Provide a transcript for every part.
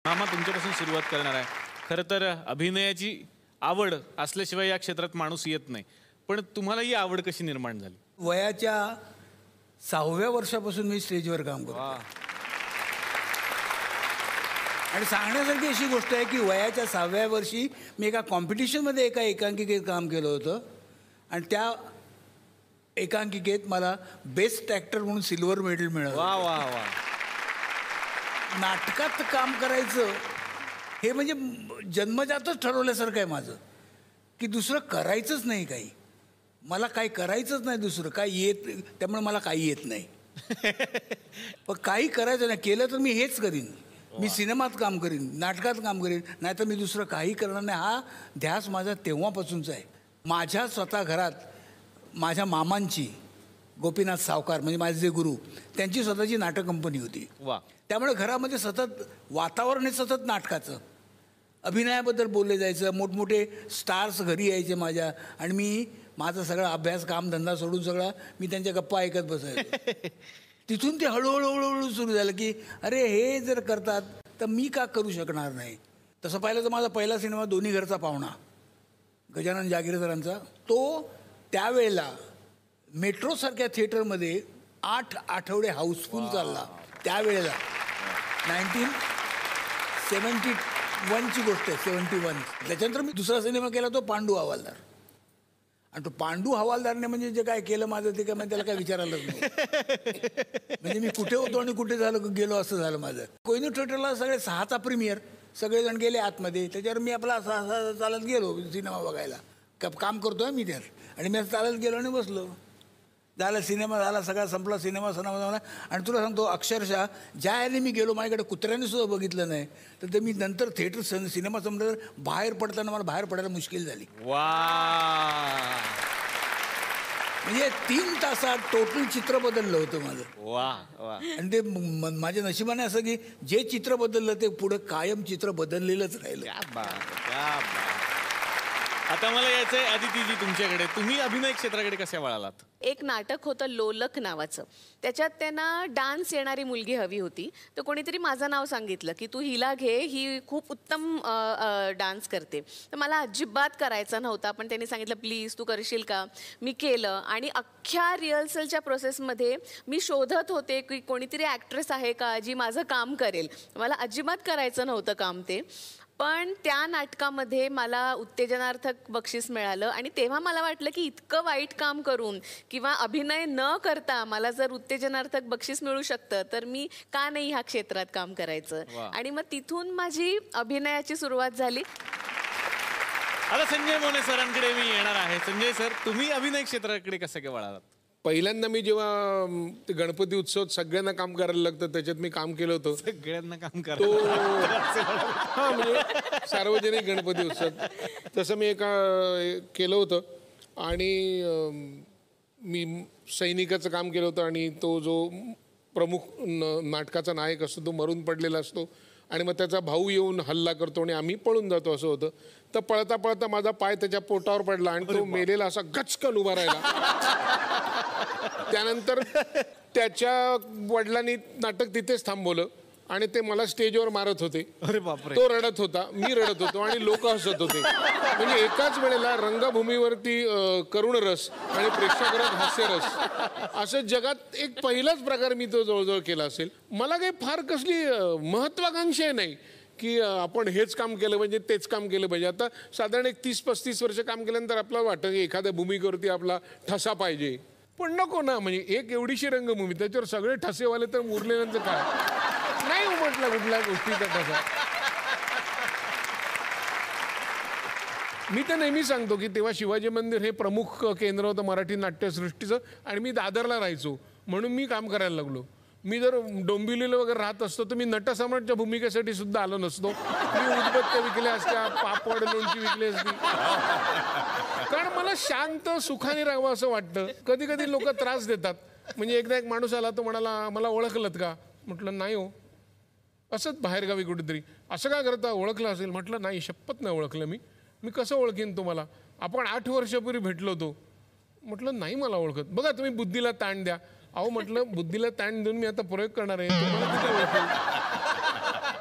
मामा तुमच्यापासून सुरुवात करणार आहे. खरं तर अभिनयाची आवड असल्याशिवाय या क्षेत्रात माणूस येत नाही. पण तुम्हाला ही आवड कशी निर्माण झाली? वयाच्या 6व्या वर्षापासून मी स्टेजवर काम करतो. आणि सांगण्यासारखी अशी गोष्ट आहे की वयाच्या 6व्या वर्षी मी एका कॉम्पिटिशनमध्ये एका एकांकिकेत काम केलं होतं आणि त्या एकांकिकेत मला बेस्ट ॲक्टर म्हणून सिल्वर मेडल मिळालं. वा वा वा. नाटकात काम करायचं हे म्हणजे जन्मजातच ठरवल्यासारखं आहे माझं, की दुसरं करायचंच नाही. काही मला काही करायचंच नाही, दुसरं काही येत, त्यामुळे मला काही येत नाही. पण काही करायचं नाही, केलं तर मी हेच करीन. मी सिनेमात काम करीन, नाटकात काम करीन, नाहीतर मी दुसरं काही करणार नाही. हा ध्यास माझा तेव्हापासूनचा आहे. माझ्या स्वतः घरात माझ्या मामांची, गोपीनाथ सावकार म्हणजे माझे जे गुरु, त्यांची स्वतःची नाटक कंपनी होती. वा. त्यामुळे घरामध्ये सतत वातावरण हे सतत नाटकाचं, अभिनयाबद्दल बोलले जायचं. मोठमोठे स्टार्स घरी यायचे माझ्या, आणि मी माझा सगळा अभ्यास, काम, धंदा सोडून सगळा मी त्यांच्या गप्पा ऐकत बसायचो. तिथून ते हळूहळू हळूहळू सुरू झालं की अरे हे जर करतात तर मी का करू शकणार नाही. तसं पाहिलं तर माझा पहिला सिनेमा दोन्ही घरचा पाहुणा, गजानन जागीरदारांचा, तो त्यावेळेला मेट्रोसारख्या थिएटरमध्ये 8 आठवडे हाऊसफुल चालला. त्यावेळेला 1971ची गोष्ट आहे, 71. त्याच्यानंतर मी दुसरा सिनेमा केला तो पांडू हवालदार. आणि तो पांडू हवालदारने म्हणजे जे काय केलं माझं ते काय म्हणजे त्याला काय विचारायलाच नाही. म्हणजे मी कुठे होतो आणि कुठे गेलो असं झालं माझं. कोहिनूर थिएटरला सगळे 6चा प्रीमियर, सगळेजण गेले आतमध्ये. त्याच्यावर मी आपला असा चालत गेलो सिनेमा बघायला. काम करतोय मी त्यात, आणि मी चालत गेलो आणि बसलो. झाला सिनेमा, झाला सगळा संपला सिनेमा झाला. आणि तुला सांगतो अक्षरशः ज्या याने मी गेलो माझ्याकडे कुत्र्याने सुद्धा बघितलं नाही. तर ते मी नंतर थिएटर सिनेमा संपल्यावर बाहेर पडताना मला बाहेर पडायला मुश्किल झाली. वा. म्हणजे 3 तासात टोटल चित्र बदललं होतं माझं. वा वा. आणि ते माझ्या नशिबाने असं की जे चित्र बदललं ते पुढे कायम चित्र बदललेलंच राहिलं. क्या बात, क्या बात. आता मला यायचंय अदितीजी तुमच्याकडे. तुम्ही अभिनय क्षेत्राकडे कशा वळालात? एक नाटक होतं लोलक नावाचं. त्याच्यात त्यांना डान्स येणारी मुलगी हवी होती. तर कोणीतरी माझं नाव सांगितलं की तू हिला घे, ही खूप उत्तम डान्स करते. तर मला अजिबात करायचा नव्हता, पण त्यांनी सांगितलं प्लीज तू करशील का. मी केलं, आणि अख्ख्या रिहर्सलच्या प्रोसेसमध्ये मी शोधत होते की कोणीतरी ॲक्ट्रेस आहे का जी माझं काम करेल. मला अजिबात करायचं नव्हतं काम ते. पण त्या नाटकामध्ये मला उत्तेजनार्थक बक्षीस मिळालं, आणि तेव्हा मला वाटलं की इतकं वाईट काम करून किंवा अभिनय न करता मला जर उत्तेजनार्थक बक्षीस मिळू शकतं तर मी का नाही ह्या क्षेत्रात काम करायचं. आणि मग तिथून माझी अभिनयाची सुरुवात झाली. आता संजय मोने सरांकडे मी येणार आहे. संजय सर, तुम्ही अभिनय क्षेत्राकडे कसं काय वळालात? पहिल्यांदा मी जेव्हा ते गणपती उत्सव सगळ्यांना काम करायला लागतं त्याच्यात मी काम केलं होतं. सगळ्यांना काम तो हां म्हणजे सार्वजनिक गणपती उत्सव तसं मी केलं होतं. आणि मी सैनिकाचं काम केलं होतं, आणि तो जो प्रमुख नाटकाचा नायक असतो तो मरून पडलेला असतो, आणि मग त्याचा भाऊ येऊन हल्ला करतो आणि आम्ही पळून जातो असं होतं. तर पळता पळता माझा पाय त्याच्या पोटावर पडला आणि तो मेलेला असा गचकन उभा राहिला. त्यानंतर त्याच्या वडिलांनी नाटक तिथेच थांबवलं आणि ते मला स्टेजवर मारत होते. अरे बापरे. तो रडत होता, मी रडत होतो, आणि लोक हसत होते. म्हणजे एकाच वेळेला रंगभूमीवरती करुण रस आणि प्रेक्षकात हास्यरस, असं जगात एक पहिलाच प्रकार मी तो जवळजवळ केला असेल. मला काही फार कसली महत्वाकांक्षा नाही की आपण हेच काम केलं पाहिजे, तेच काम केलं पाहिजे. आता साधारण एक 30-35 वर्ष काम केल्यानंतर आपल्याला वाटतं की एखाद्या भूमिकेवरती आपला ठसा पाहिजे. पण नको ना, म्हणजे एक एवढीशी रंगभूमी, त्याच्यावर सगळे ठसेवाले, तर उरलेल्यांचं काय नाही म्हटलं कुठल्या गोष्टीचा ठसा. मी तर नेहमी सांगतो की तेव्हा शिवाजी मंदिर हे प्रमुख केंद्र होतं मराठी नाट्यसृष्टीचं, आणि मी दादरला राहायचो म्हणून मी काम करायला लागलो. मी जर डोंबिवलीला वगैरे राहत असतो तर मी नटसम्राटच्या भूमिकेसाठी सुद्धा आलो नसतो. मी उदबत्त्या विकल्या असत्या, पापड लोणची विकली असती. कारण मला शांत सुखाने राहावं असं वाटतं. कधी कधी लोक त्रास देतात. म्हणजे एकदा एक माणूस आला, तो म्हणाला मला ओळखलत का. म्हटलं नाही हो, असंच बाहेरगावी कुठेतरी. असं काय करता, ओळखलं असेल. म्हटलं नाही, शपथ नाही ओळखलं मी कसं ओळखीन तुम्हाला, आपण 8 वर्षापूर्वी भेटलो होतो. म्हटलं नाही मला ओळखत. बघा तुम्ही बुद्धीला ताण द्या. अहो म्हटलं बुद्धीला ताण देऊन मी आता प्रयोग करणार आहे, तुम्हाला किती ओळखेल.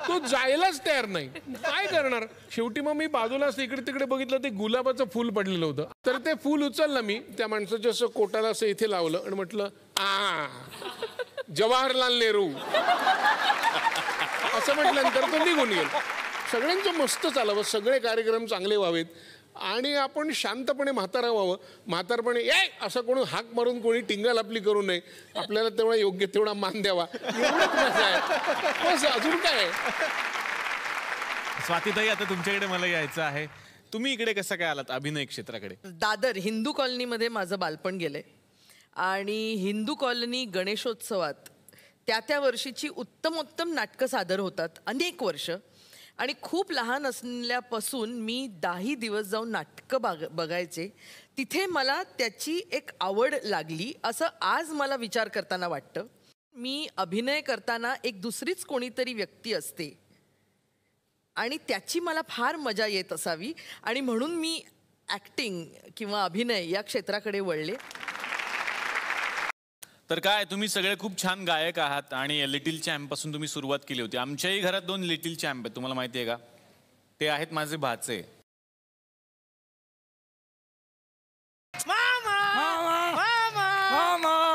तो जायलाच तयार नाही. काय करणार शेवटी मग मी बाजूला असं इकडे तिकडे बघितलं ते गुलाबाचं फूल पडलेलं होतं. तर ते फूल उचललं मी त्या माणसाच्या असं कोटाला असं इथे लावलं आणि म्हटलं जवाहरलाल नेहरू असं म्हटल्यानंतर तो निघून गेला. सगळ्यांचं मस्त चालावं, सगळे कार्यक्रम चांगले व्हावेत आणि आपण शांतपणे म्हातारा व्हावं. म्हातारपणे असं कोणी हाक मारून कोणी टिंगल आपली करू नये. आपल्याला तेवढा योग्य तेवढा मान द्यावा. एवढंच मजा आहे, बस अजून काय. स्वातीताई, आता तुमच्याकडे मला यायचं आहे. तुम्ही इकडे कसं काय आलात अभिनय क्षेत्राकडे? दादर हिंदू कॉलनीमध्ये माझं बालपण गेलंय आणि हिंदू कॉलनी गणेशोत्सवात त्या वर्षीची उत्तमोत्तम नाटकं सादर होतात अनेक वर्ष. आणि खूप लहान असल्यापासून मी 10 दिवस जाऊन नाटकं बघायचे. तिथे मला त्याची एक आवड लागली असं आज मला विचार करताना वाटतं. मी अभिनय करताना एक दुसरीच कोणीतरी व्यक्ती असते आणि त्याची मला फार मजा येत असावी आणि म्हणून मी ॲक्टिंग किंवा अभिनय या क्षेत्राकडे वळले. तर काय, तुम्ही सगळे खूप छान गायक आहात आणि लिटिल चॅम्प पासून तुम्ही सुरुवात केली होती. आमच्याही घरात 2 लिटिल चॅम्प आहेत, तुम्हाला माहिती आहे का? ते आहेत माझे भाचे.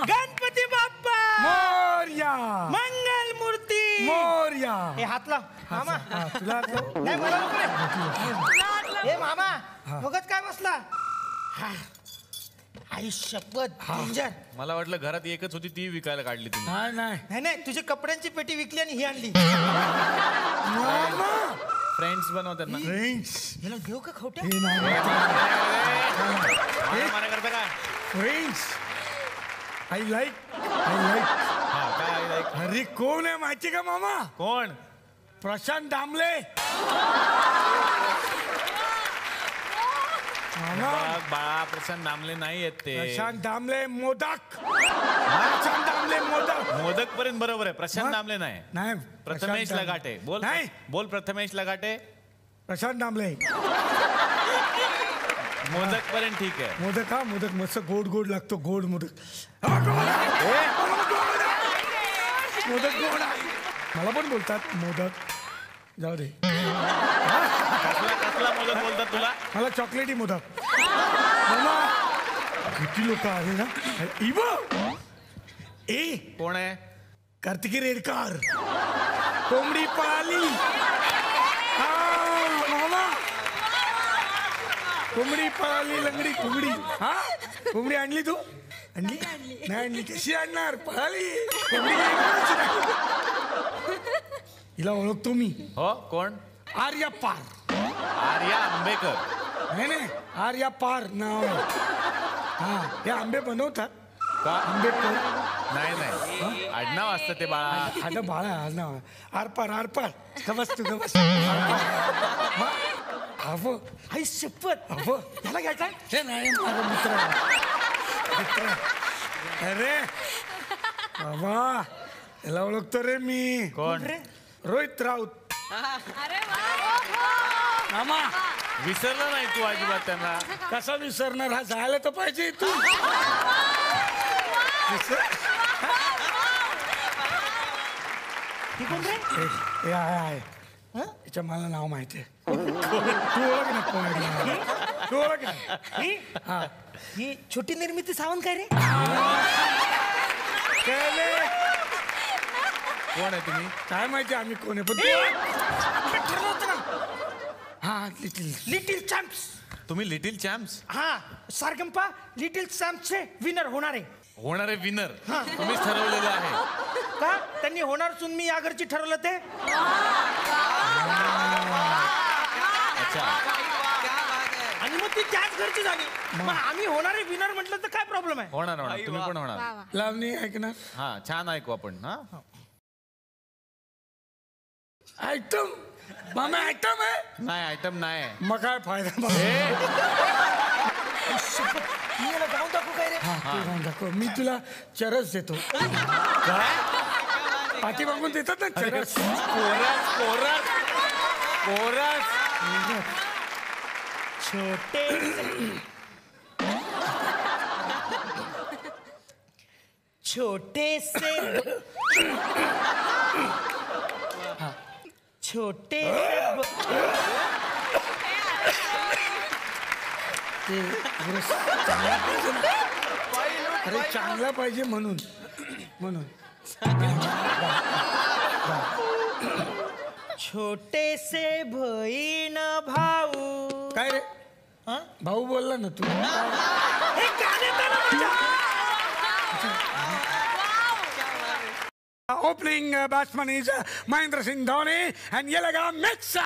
गणपती बाप्पा मोरया, मंगल मूर्ती मोरया. हे हातला मामा तुला नाही मला नको. हे मामा बघत काय बसला? आई शपथ डेंजर. मला वाटलं घरात एकच होती ती विकायला काढली तुम्ही. नाही नाही तुझी कपड्यांची पेटी विकली आणि ही आणली. फ्रेंड्स बनवतात ना. याला देऊ का खोट्या? मला करता काय? Friends I like. काय like? अरे कोण आहे माहिती का मामा? कोण? प्रशांत दामले. बाळा, प्रशांत दामले नाही आहेत ते. प्रशांत दामले मोदक. प्रशांत दामले मोदक. मोदक पर्यंत बरोबर आहे. प्रशांत दामले नाही. नाही, प्रथमेश लगाटे. बोल नाही. बोल प्रथमेश लगाटे. प्रशांत दामले. मोदक पर्यंत ठीक आहे. मोदक हा मोदक मस्त गोड गोड लागतो. गोड मोदक. मोदक गोड आहे. मला पण बोलतात मोदक. जाऊ दे. कसला मोदक बोलतात तुला? मला चॉकलेटी मोदक. मामा किती लोक आले ना. ए कोण आहे? कार्तिकी रेडकर. कोंबडी पाली. मामा कोंबडी पाळली लंगडी कोंबडी. हा कोंबडी आणली तू? आणली नाही आणली. कशी आणणार? पळाली कोंबडी. हिला ओळखतो मी. हो, कोण? आर्या पार. आर्या आंबेकर. नाही आर्या पार नाव आहे. हा हे आंबे बनवतात का? आंबेडकर. नाही आडनाव असतं ते बाळा. आता बाळा आडनाव. आरपार आरपार. गबस तू गबस. अहो आई शपथ अहो त्याला घ्यायचा? हे नाही माझा मित्र. अरे बाबा याला ओळखतो रे मी. कोण? रोहित राऊत. मामा विसरलं नाही तू अजिबात त्यांना? कसा विसरणार? हा जायला तर पाहिजे तू. आहे याच्या मला नाव माहिती आहे. तू ओळख ना कोण? तू ओळख ना. ही छोटी निर्मिती सावंत काय रे? कोण आहे तुम्ही? काय माहिती आम्ही कोण आहे पण ठरलं होतं ना. हा लिटिल लिटिल चॅम्प्स. तुम्ही लिटिल चॅम्प्स? हा सारगंपा लिटिल चॅम्प्सचे विनर होणार आहे. होणारे विनर तुम्हीच ठरवलेले आहे का? त्यांनी होणार असून मी या घरची ठरवलं ते. आणि मग ती त्याच घरची झाली. मग आम्ही होणारे विनर म्हटलं तर काय प्रॉब्लेम आहे? होणार तुम्ही पण होणार. लावणी ऐकणार. हा छान ऐकू आपण. हा आयटम मामा आयटम आहे. नाही आयटम नाही. मग काय फायदा? मी याला जाऊन टाकू काय रे? दाखव. मी तुला चरस देतो. पाठी मागून देतात ना चरस. कोरस. छोटेसे छोटे ते चांगला पाहिजे ना. अरे चांगला पाहिजे म्हणून छोटे से बहीण भाऊ. काय रे भाऊ बोलला ना तू. हे गाण्यात आहे ना माझ्या. Opening batsman is Mahendra Singh Dhoni and ये लगा मिक्सा.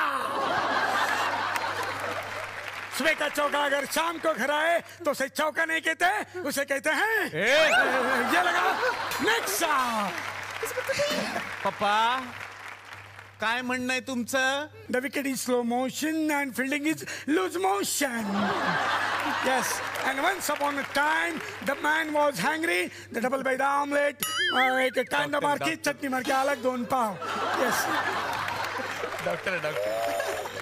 सुबह का चौका अगर शाम को खराए तो उसे चौका नहीं कहते, उसे कहते हैं ये लगा मिक्सा. पप्पा काय म्हणणं आहे तुमचं? The wicket is slow motion and fielding is loose motion. Yes, and once upon a time the man was hungry. The double by the omelette. एक कांदा मार के चटणी मार के अलग 2 पाव. Yes. डॉक्टर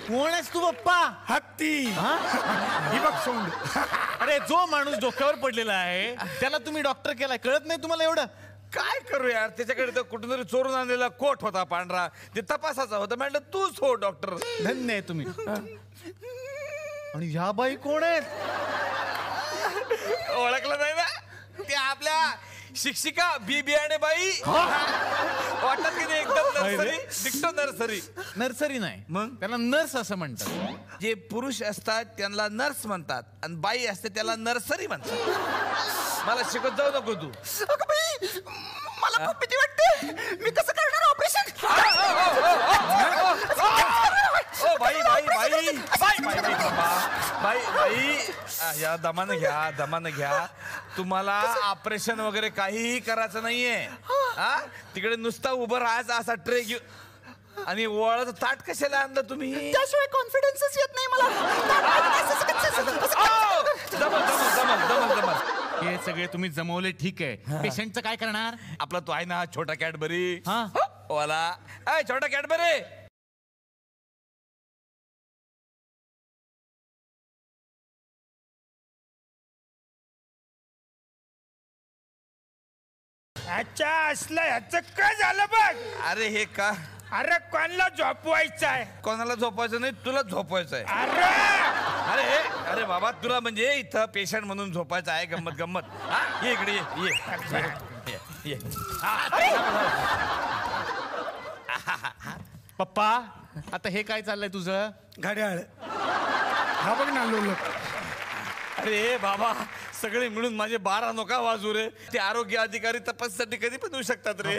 कोण आहेस तू पप्पा? हत्ती. ही बघ सोंड. अरे जो माणूस डोक्यावर पडलेला आहे त्याला तुम्ही डॉक्टर केलाय, कळत नाही तुम्हाला एवढं? काय करू यार, त्याच्याकडे तर कुठून तरी चोरून आणलेला कोट होता पांढरा, ते तपासाचा होता. म्हटलं तूच हो डॉक्टर. धन्य आहे तुम्ही. आणि ह्या बाई कोण आहेत? ओळखलं नाही ना? ते आपल्या शिक्षिका बी बियाणे बाई वाटत की नाही एकदम नर्सरी, डिक्टो नर्सरी. नर्सरी नाही मग? त्याला नर्स असं म्हणतात. जे पुरुष असतात त्यांना नर्स म्हणतात आणि बाई असते त्याला नर्सरी म्हणतात. मला शिकत जाऊ नको तू. मला खूप भीती वाटते. मी कसं करणार ऑपरेशन? बाई बाई बाई बाई बाई बाई बाई या दमानं घ्या. तुम्हाला ऑपरेशन वगैरे काहीही करायचं नाहीये. हा तिकडे नुसता उभं राहायचं असा ट्रे घेऊन. आणि वळाचं ताट कशाला आणलं तुम्ही? त्याशिवाय कॉन्फिडन्सच येत नाही मला. जमल. हे सगळे तुम्ही जमवले ठीक आहे, पेशंटचं काय करणार? आपला तो आहे ना छोटा कॅडबरी. हा वाला अय छोटा कॅडबरी. अच्छा असलं ह्याचं काय झालं बघ. अरे हे का? अरे कोणाला झोपवायचं आहे? कोणाला झोपायचं नाही, तुला झोपवायचं आहे. अरे अरे बाबा तुला म्हणजे इथं पेशंट म्हणून झोपायचं आहे. गंमत. हा ये इकडे ये. पप्पा आता हे काय चाललंय तुझं? घड्याळ. हा बघ ना लोलक. अरे बाबा सगळे मिळून माझे 12 नका वाजू रे. ते आरोग्य अधिकारी तपाससाठी कधी पण येऊ शकतात रे.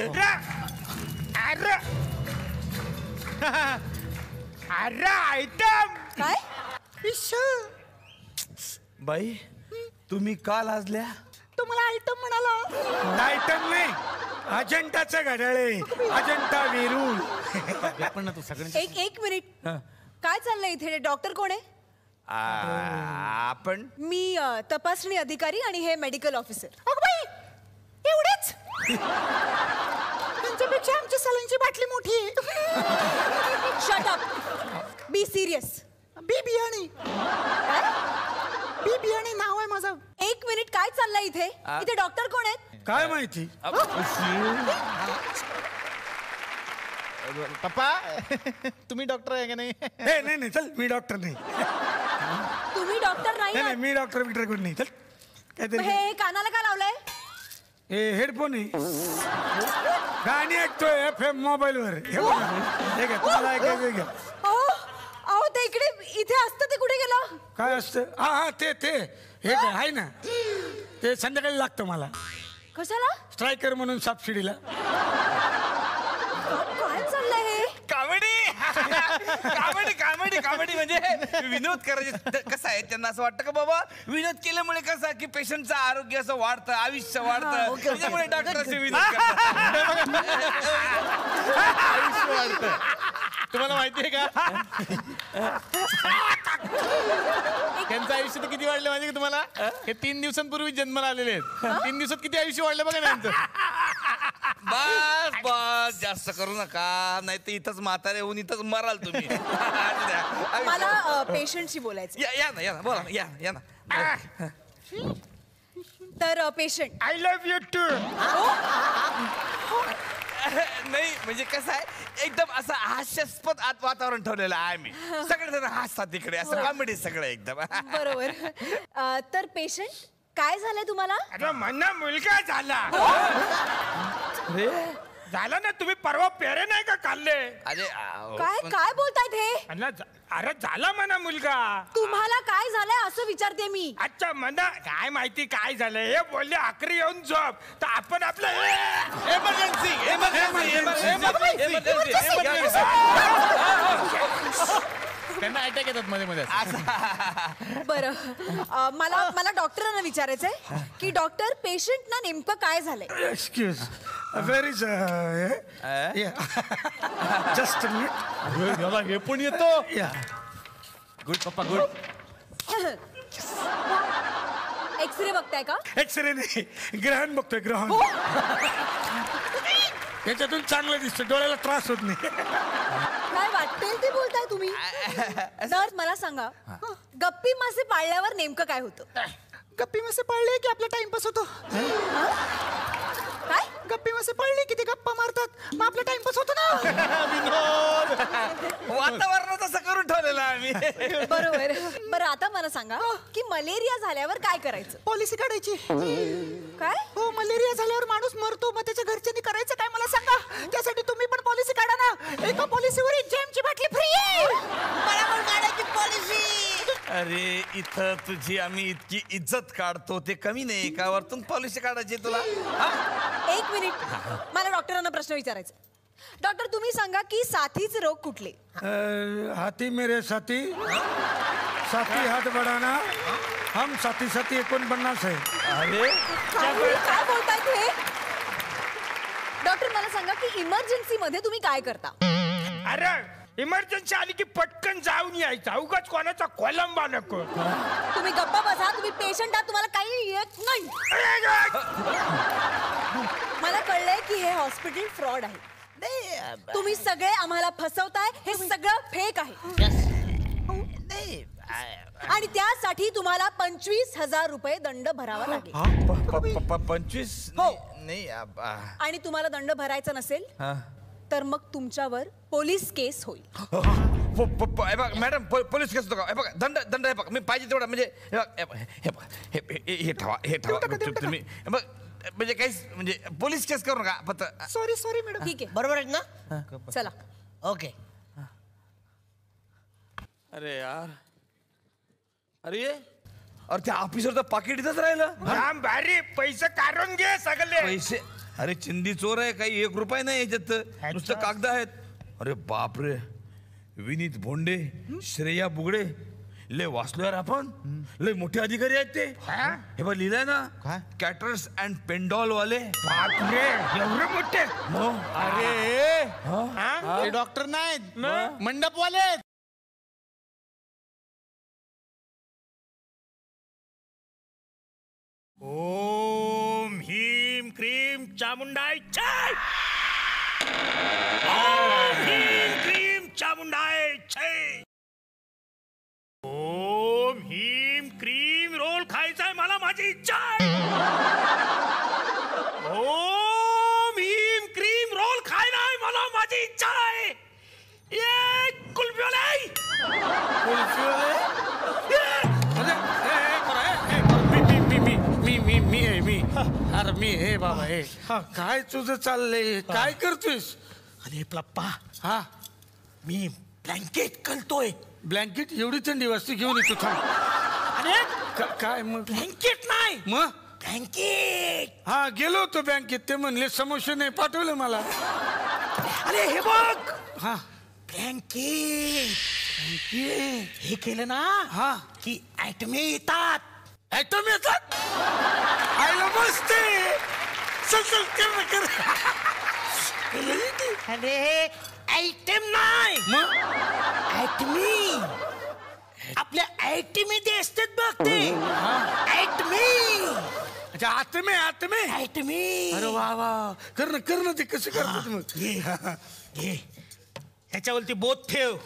अरे आयटम काय? बाई तुम्ही का लाजल्या? तुम्हाला आयटम म्हणाला? आयटम नाही, अजंताचं घड्याळ आहे. अजंता वेरूळ. पण ना तू सगळ्यांची एक मिनिट. काय चाललंय इथे? डॉक्टर कोण आहे? आपण मी तपासणी अधिकारी आणि हे मेडिकल ऑफिसर. एवढेच? त्यांच्यापेक्षा आमची सलाईनची बाटली मोठी आहे. Shut up. Be serious. B Biyani. B Biyani नाव आहे माझं. एक मिनिट, काय चाललंय इथे? इथे डॉक्टर कोण आहेत? काय माहिती. पप्पा तुम्ही डॉक्टर आहे का नाही? नाही चल, मी डॉक्टर नाही. तुम्ही डॉक्टर नाही नाही आहात? मी डॉक्टर कोण नाही. चल मग काहीतरी. हे कानाला का लावलंय? हे हेडफोन आहे. गाणी ऐकतोय FM मोबाईलवर. हे बघ ना. हे घ्या, तुम्हाला ऐकायचं घ्या. अहो ते इकडे इथे असतं, ते कुठे गेलं? काय असतं? हा ते हे काय आहे ना, ते संध्याकाळी लागतं मला. कशाला? स्ट्रायकर म्हणून सबसिडीला. काय चाललंय हे? कॉमेडी म्हणजे विनोद करायचे. कसं आहे त्यांना असं वाटतं का बाबा विनोद केल्यामुळे कसं की पेशंटचं आरोग्य असं वाढतं, आयुष्य वाढतं, त्याच्यामुळे डॉक्टर असे विनोद करतात. आयुष्य वाढतं. तुम्हाला माहितीये का त्यांचं आयुष्य तर किती वाढलं माहिती का तुम्हाला? हे 3 दिवसांपूर्वी जन्माला आलेले आहेत. 3 दिवसात किती आयुष्य वाढलं बघा ना त्यांचं. बस जास्त करू नका, नाही तर इथंच म्हातारे होऊन इथंच मराल तुम्ही. मला पेशंटशी बोलायचं. या ना बोला ना, या ना. तर patient. I love you too. नाही म्हणजे कसं आहे एकदम असं हास्यास्पद वातावरण ठेवलेलं आहे मी. सगळेजण हसतात तिकडे असं कॉमेडी सगळं एकदम. बरोबर. तर पेशंट काय झालंय तुम्हाला? अरे मला मुलगा झाला. झाला ना. तुम्ही परवा पेरे नाही का खाल्ले? अरे काय काय बोलतायत हे? अरे झाला म्हणा मुलगा. तुम्हाला काय झालंय असं विचारते मी. अच्छा म्हणा काय माहिती काय झालं हे बोलले आखरी येऊन झोप तर आपण आपलं एमर्जन्सी त्यांना अटॅक येतात मध्ये मध्ये. बरं मला डॉक्टरांना विचारायचंय की डॉक्टर पेशंटना नेमकं काय झालंय? एक्सक्यूज व्हेरी जस्ट हे पण येतो. गुड पप्पा गुड. एक्सरे बघताय का? एक्सरे नाही ग्रहण बघतोय ग्रहण. याच्यातून चांगलं दिसतं डोळ्याला त्रास होत नाही. काय वाटतेल ते बोलताय तुम्ही. नर्स मला सांगा गप्पी मासे पाळल्यावर नेमकं काय होतं? गप्पी मासे पाळले की आपला टाइमपास होतो. काय? गप्पी मासे पाळले की ते गप्पा मारतात मग आपला टाइमपास होतो ना. वातावरण तसं करून ठेवलेलं आम्ही. बरोबर. बरं आता मला सांगा की मलेरिया झाल्यावर काय करायचं? पॉलिसी काढायची. काय? हो मलेरिया झाल्यावर माणूस मरतो मग त्याच्या घरच्यांनी करायचं काय मला सांगा. त्यासाठी तुम्ही पण पॉलिसी काढा ना. एका पॉलिसीवर एक जेमची बाटली फ्री आहे. मला पण काढायची पॉलिसी. अरे इथं तुझी आम्ही इतकी इज्जत काढतो ते कमी नाही का वरतून पॉलिसी काढायची तुला. एक मिनिट मला डॉक्टरांना प्रश्न विचारायचा. डॉक्टर तुम्ही सांगा की साथीचे रोग कुठले? हाथी मेरे साथी साथी हाथ बढ़ाना हम साथी साथी 49 है. अरे काय बोलताय हे? डॉक्टर मला सांगा की इमर्जन्सी मध्ये तुम्ही काय करता? अरे इमर्जन्सी आली की पटकन जाऊन यायचं उगाच कोणाचा कोलंबा नको. तुम्ही गप्पा बसा. तुम्ही पेशंट आहात तुम्हाला काही येत नाही. मला कळलंय की हे हॉस्पिटल फ्रॉड आहे. तुम्ही सगळे आम्हाला फसवताय. हे सगळं फेक आहे आणि त्यासाठी तुम्हाला 25,000 रुपये दंड भरावा लागेल. 25 हो. नाही आणि तुम्हाला दंड भरायचा नसेल तर मग तुमच्यावर पोलीस केस होईल. मॅडम पोलीस केस होतो का? बघा दंड दंड हे बघा मी पाहिजे तेवढा म्हणजे हे ठेवा तुम्ही म्हणजे काहीच म्हणजे पोलीस केस करू नका फक्त. Sorry madam. ठीक आहे बरोबर आहे ना. चला. ओके. अरे यार अरे त्या ऑफिसरचं पाकिट इथंच राहिलं. भारी पैसे काढून घे सगळे पैसे. अरे चिंदी चोर आहे काही 1 रुपया नाही याच्यात नुसतं कागद आहेत. अरे बापरे विनीत भोंडे श्रेया बुगडे लय वाचलो यार आपण. लय मोठे अधिकारी आहेत ते. हे बघ लिहिलंय ना कॅटरर्स अँड पेंडॉल वाले. बापरे एवढे मोठे. अरे डॉक्टर नाहीत मंडपवाले आहेत. ओम ह्रीम क्रीम चामुंडाय जय. ओम ह्रीम क्रीम चामुंडाय जय. ओम ह्रीम क्रीम रोल खायचाय मला माझी इच्छा आहे. ओम ह्रीम क्रीम रोल खायला आहे मला माझी इच्छा आहे. ये कुल्फीवाले अरे मी हे बाबा हे काय तुझं चाललंय काय करतोयस? अरे प्लप्पा हा मी ब्लँकेट कळतोय. ब्लँकेट एवढी थंडी वाजते घेऊन येतो थांब. अरे काय मग? ब्लँकेट नाही मग ब्लँकेट. हा गेलो होतो बँकेत ते म्हणले समोसे नाही पाठवलं मला. अरे हे बघ हा ब्लँकेट हे केलं ना हा की ऍटमे येतात. ऍटम येतात. आयला बसते चल चल कर अरे आयटम नाही मग ऍटमी. आपल्या आयटमी ते असतात बघ ते ऍटमी. अच्छा आत्मे आत्मे ऍटमी. अरे वा वा कर ना ते कसं करतात मग? घे ह्याच्यावरती बोट ठेव.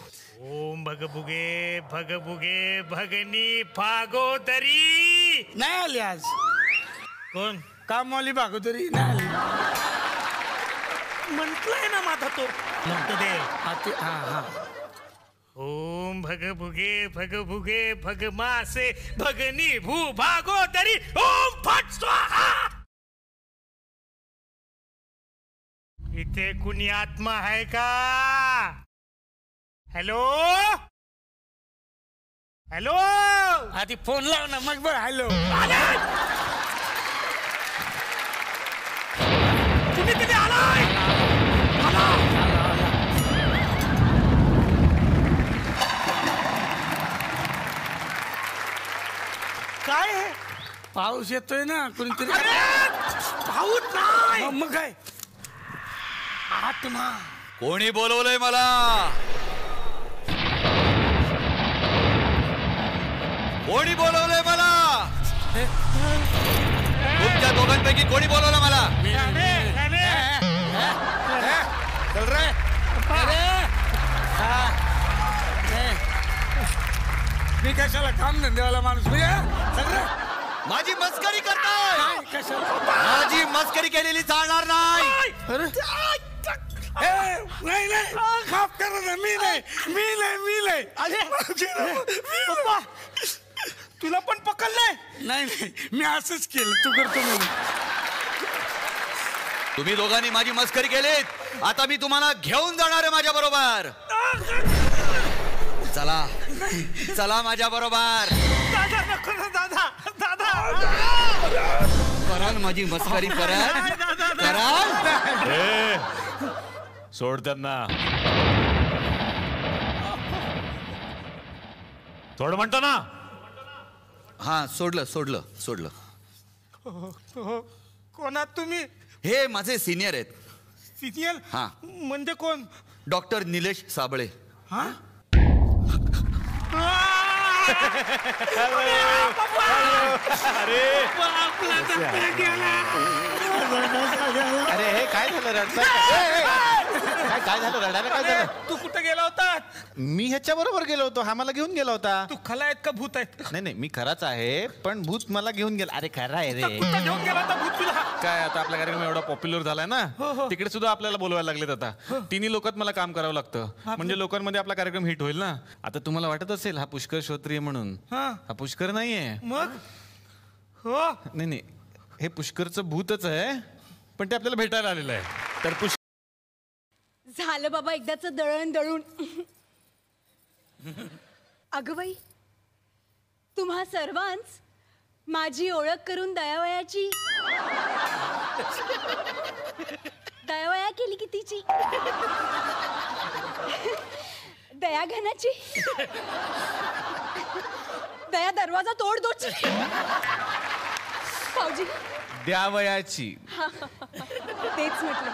ओम भगभुगे भगभुगे भगनी भागोदरी. नाही आली आज कोण? कामवाली भागोदरी नाही आली. म्हटलंय ना माझा तो म्हणतो दे हा हा ओम भग भुगे भग मासे भगनी भू भागोदरी ओम फट स्वाहा. इथे कुणी आत्मा आहे का? Hello hello. आधी फोन लाव ना मग बरं. हॅलो. तुम्ही तिथे आलाय. काय आहे? पाऊस येतोय ना कोणीतरी. पाऊस नाही. मग काय आत्मा. कोणी बोलवलंय मला? कोणी बोलवलंय मला? तुमच्या दोघांपैकी कोणी बोलवलं मला? चल रे. मी कशाला काम धंदेवाला माणूस मी सगळं. माझी मस्करी करताय? कशाला? माझी मस्करी केलेली चालणार नाही. नाही नाही माफ करा ना. मी नाही. पप्पा तुला पण पकडलंय? नाही मी असंच केलं. तू करतो म्हणून. तुम्ही दोघांनी माझी मस्करी केलीत. आता मी तुम्हाला घेऊन जाणार आहे माझ्या बरोबर. चला चला माझ्या बरोबर. दादा नको ना दादा. दादा कराल माझी मस्करी परत कराल. सोड त्यांना. सोड म्हणतो ना. हा सोडलं. कोणात तुम्ही? हे माझे सिनियर आहेत. सिनियर? हा. म्हणजे कोण? डॉक्टर निलेश साबळे. हा अरे हे काय झालं रडताय? काय झालं रडायला? काय झालं? तू कुठे गेला होता? मी ह्याच्या बरोबर गेलो होतो. हा मला घेऊन गेला होता. तू खला आहेत का भूत आहेत? नाही मी खराच आहे पण भूत मला घेऊन गेला. अरे खरा आहे रे. कुठं घेऊन गेला होता भूत तुला? काय आता आपला कार्यक्रम एवढा पॉप्युलर झालाय ना तिकडे सुद्धा आपल्याला बोलवायला लागलेत. आता तिन्ही लोकात मला काम करावं लागतं म्हणजे लोकांमध्ये आपला कार्यक्रम हिट होईल ना. आता तुम्हाला वाटत असेल हा पुष्कर श्रोत्रिय म्हणून. हा पुष्कर नाहीये. मग हो नाही हे पुष्करचं भूतच आहे पण ते आपल्याला भेटायला आलेलं आहे. तर झालं बाबा एकदाच दळण दळून. अगं बाई तुम्हा सर्वांच माझी ओळख करून दयावयाची दयावया केली की तिची दयाघनाची दया दरवाजा तोड दोची. भाऊजी द्यावयाची. तेच म्हटलं.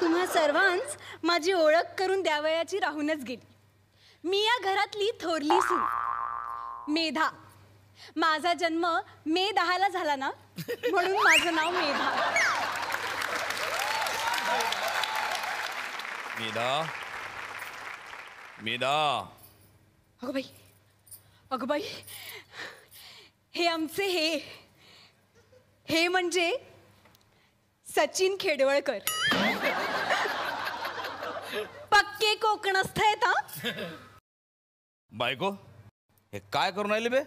तुम्हा सर्वांच माझी ओळख करून द्यावयाची राहूनच गेली. मी या घरातली थोरली सून मेधा. माझा जन्म मे 10 झाला ना म्हणून माझं नाव मेधा. मेधा. अगं बाई हे आमचे हे म्हणजे सचिन खेडवळकर. पक्के कोकणस्थ आहेत हा. बायको हे काय करून राहिले बे?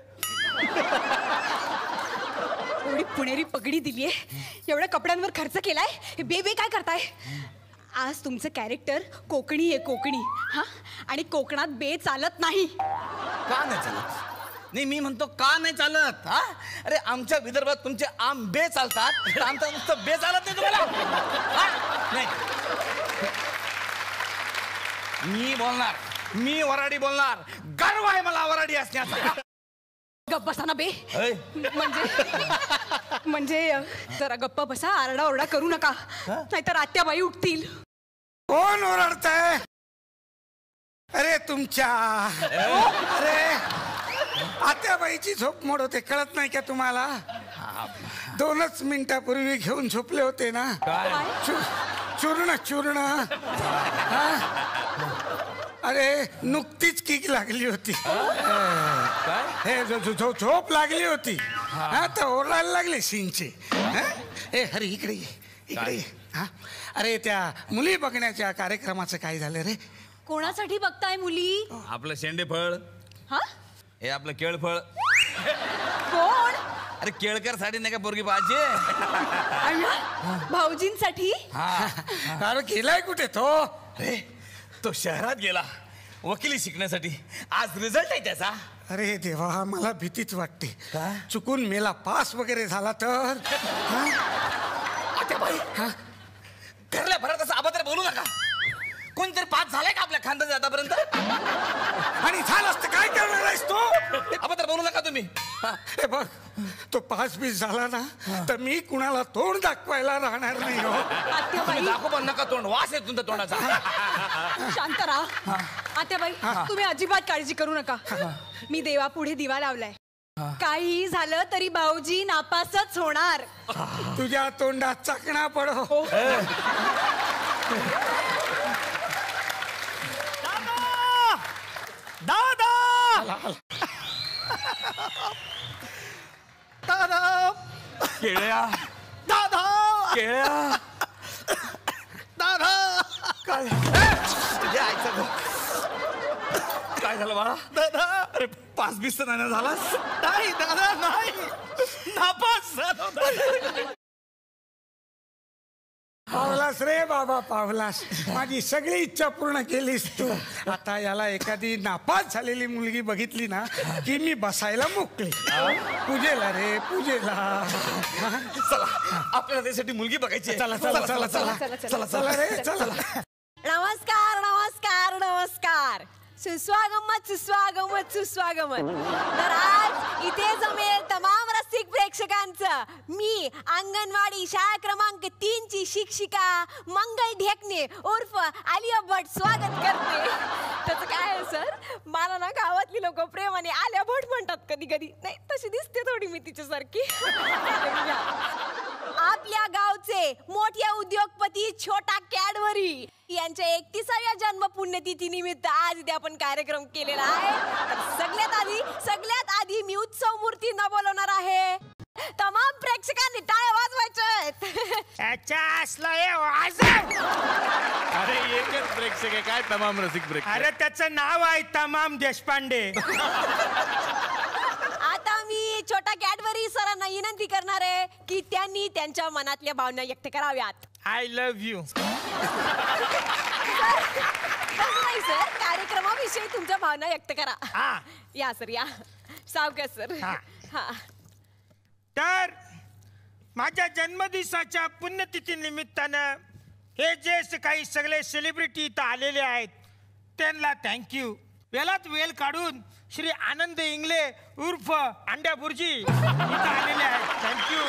एवढी पुणेरी पगडी दिलीये एवढ्या कपड्यांवर खर्च केलाय. हे बे काय करताय? आज तुमचं कॅरेक्टर कोकणी आहे कोकणी. हा आणि कोकणात बे चालत नाही. का नाही चालत? नाही मी म्हणतो का नाही चालत? हा अरे आमच्या विदर्भात तुमचे आंबे चालतात तर आमचं नुसतं बे चालत नाही तुम्हाला? नाही मी बोलणार. मी वराडी बोलणार. गर्व आहे मला वराडी असण्याचा. गप्प बसा ना बे. म्हणजे जरा गप्प बसा. आरडा ओरडा करू नका नाहीतर आत्याबाई उठतील. कोण ओरडताय? अरे तुमच्या अरे आत्याबाईची झोप मोड होते कळत नाही का तुम्हाला? 2च मिनिटापूर्वी घेऊन झोपले होते ना. चूर्ण अरे नुकतीच किक लागली होती. झोप लागली होती. हा तर ओरडायला लागले सिंगचे. हे हरी इकडे ये. हा? अरे त्या मुली बघण्याच्या कार्यक्रमाचं काय झालं रे? कोणासाठी बघताय मुली? आपलं शेंडेफळ, हा? हे आपलं केळफळ. कोण? अरे केळकर साठी नाही का पोरगी पाहिजे? भाऊजींसाठी? अरे गेलाय कुठे तो? अरे तो शहरात गेला वकिली शिकण्यासाठी. आज रिझल्ट आहे त्याचा. अरे देवा, मला भीतीच वाटते. चुकून मेला पास वगैरे झाला तर? आता बाई घरल्या भरात असं अभद्र बोलू नका. कोणतरी पास झालाय का आपल्या खानदानी आतापर्यंत? आणि झालं असतं काय करणार आहेस तू? अभद्र बोलू नका तुम्ही. हे बघ, तो पास बीस झाला ना तर मी कुणाला तोंड दाखवायला राहणार नाही हो. आत्याबाई दाखव पण नका तोंड. वास आहे तुमच्या तोंडाचा. शांत राहा. आत्याबाई तुम्ही अजिबात काळजी करू नका. मी देवापुढे दिवा लावलाय. काही झालं तरी भाऊजी नापासच होणार. तुझ्या तोंडात चाकणा पडो. दादा दादा केळ्या दादा केळ्या दादा काय तुझ्या आईचं घर. काय झालं बाळा? दादा अरे पास बीस तर नाही झालास? नाही दादा नाही नापास झालो दादा. पावलास रे बाबा, पावलास. माझी सगळी इच्छा पूर्ण केलीस तू. आता याला एखादी नापास झालेली मुलगी बघितली ना की मी बसायला मोकळी. पूजेला रे पूजेला. चला आपल्याला त्यासाठी मुलगी बघायची आहे. चला चला चला चला चला चला रे चला. नमस्कार नमस्कार नमस्कार. सुस्वागमत सुस्वागमत सुस्वागमत. तर आज इथे जमेल तमाम रसिक प्रेक्षकांचं मी अंगणवाडी शाळा क्रमांक 3 ची शिक्षिका मंगल ढेकणे उर्फ आलिया भट स्वागत करते. त्याचं काय आहे सर, मला ना गावातली लोक प्रेमाने आलिया भट म्हणतात कधी कधी. नाही तशी दिसते थोडी मी तिच्यासारखी. आपल्या गावचे मोठे उद्योगपती छोटा कॅडबरी यांच्या 31व्या जन्म पुण्यतिथी निमित्त आज इथे आपण कार्यक्रम केलेला आहे. सगळ्यात आधी मी उत्सव मूर्ती न बोलवणार आहे. तमाम प्रेक्षकांनी टाळ्या वाजवायच्या. अरे एकच प्रेक्षक आहे काय तमाम रसिक प्रेक्षक? अरे त्याचं नाव आहे तमाम देशपांडे. आता मी छोटा कॅडबरी सरांना विनंती करणार आहे की त्यांनी त्यांच्या मनातल्या भावना व्यक्त कराव्यात. I love you. नाही सर, कार्यक्रमाविषयी तुमच्या भावना व्यक्त करा. या सर या. सावकाश सर. हा. तर माझ्या जन्मदिवसाच्या पुण्यतिथी निमित्तानं हे जे काही सगळे सेलिब्रिटी इथं आलेले आहेत त्यांना थँक्यू. वेळात वेळ काढून श्री आनंद इंगले उर्फ अंड्या बुर्जी इथं आलेले आहेत. थँक्यू.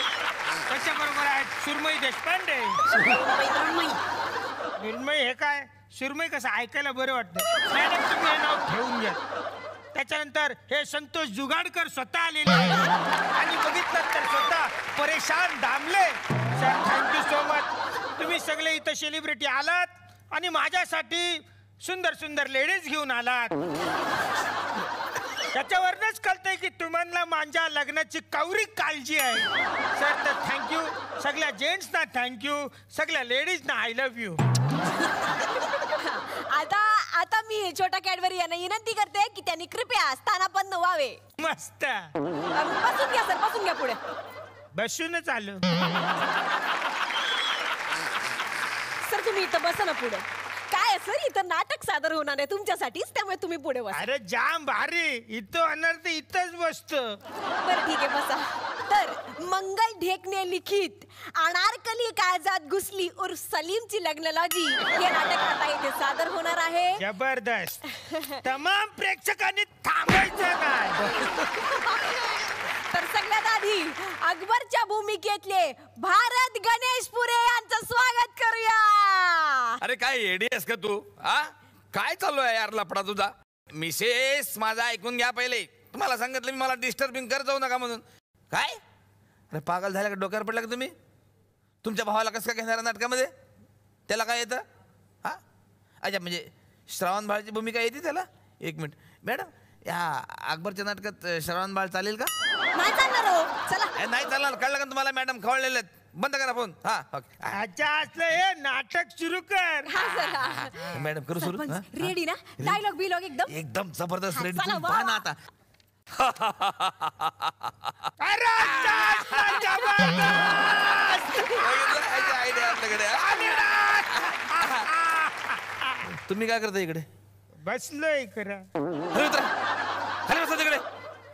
त्याच्याबरोबर आहेत सुरमई देशपांडे. निर्मय हे काय सुरमई कसं ऐकायला बरं वाटतं. मॅडम तुम्ही हे नाव ठेवून घ्या. त्याच्यानंतर हे संतोष जुगाडकर स्वतः आलेले आहेत आणि बघितलं तर स्वतः परेशान Damle. Sir thank you so much. तुम्ही सगळे इथं सेलिब्रिटी आलात आणि माझ्यासाठी सुंदर सुंदर लेडीज घेऊन आलात. त्याच्यावरच कळतंय की तुम्हाला माझ्या लग्नाची कवरी काळजी आहे. सर तर थँक्यू. सगळ्या जेंट्सना थँक्यू. सगळ्या लेडीजना आय लव्ह यू. आता मी छोटा कॅडबरी यांना विनंती करते की त्यांनी कृपया स्थानापन्न व्हावे. मस्त. बसून घ्या सर, बसून घ्या पुढे. बसूनच आलो. सर तुम्ही इथं बसा ना पुढे. काय सर इथं नाटक सादर होणार आहे तुमच्यासाठीच, त्यामुळे तुम्ही पुढे बसा. अरे जाम भारी. इथं होणार तर इथंच बसतो. बरं ठीक आहे बसा. तर मंगल ढेकणे लिखित अनारकली काळजात घुसली उर्फ सलीमची लग्नलॉजी हे नाटक आता इथे सादर होणार आहे. जबरदस्त. तमाम प्रेक्षकांनी थांबायचं काय. तर सगळ्यात आधी अकबरच्या भूमिकेतले भारत गणेश पुरे यांचं स्वागत करूया. अरे काय एडी आहेस का तू? काय चालू आहे यार लफडा तुझा? मिसेस माझा ऐकून घ्या पहिले. तुम्हाला सांगितलं मी मला डिस्टर्बिंग करत जाऊ नका म्हणून. काय अरे पागल झाला का? डोक्यावर पडला का तुम्ही? तुमच्या भावाला कसं काय घेणार नाटकामध्ये? त्याला काय येतं? अच्छा म्हणजे श्रावण बाळची भूमिका येते त्याला? एक मिनिट मॅडम, या अकबरच्या नाटकात श्रावण बाळ चालेल का? नाही चालणार हो. चला. नाही चालणार, कळलं का तुम्हाला? मॅडम खवळलेले आहेत. बंद करा फोन. हा ओके. अच्छा असलं हे नाटक सुरू कर. हा जरा मॅडम करू सुरू. रेडी ना? डायलॉग बिलॉग एकदम एकदम जबरदस्त रेडी. चला, पहा ना आता. अरे अच्छा असलं जबरदस्त. आयडिया आपल्याकडे. तुम्ही काय करता इकडे? बसलोय करा. खाली उतरा. खाली बसा तिकडे.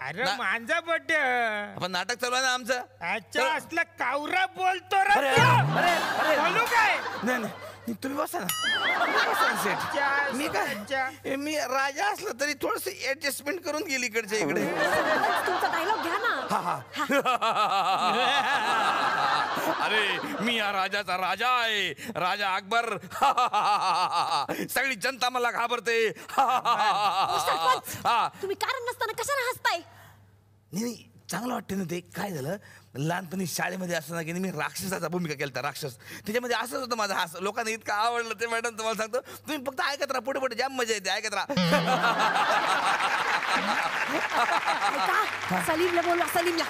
अरे माझा बर्थडे. आपण नाटक चालू आहे ना आमचं. अच्छा असलं कावरा बोलतो रे. अरे अरे अरे बोलू काय? नाही नाही तुम्ही बसा ना. बसा ना सेठ. अच्छा, मी अच्छा. काय मी राजा असलं तरी थोडस ऍडजस्टमेंट करून गेली इकडच्या इकडे. तुमचा डायलॉग घ्या ना. अरे मी या राजाचा राजा आहे. राजा अकबर. सगळी जनता मला घाबरते. सरपंच, तुम्ही कारण नसताना कशाला हसताय? नाही चांगलं वाटतं ना ते. काय झालं, लहानपणी शाळेमध्ये असताना की मी राक्षसाचा भूमिका केला. राक्षस त्याच्यामध्ये असंच होतं माझं. हास लोकांना इतकं आवडलं ते. मॅडम तुम्हाला सांगतो, तुम्ही फक्त ऐकत राहा. पुढे पुढे जाम मजा येते. ऐकत राहा. सलीमला बोलवा. सलीमला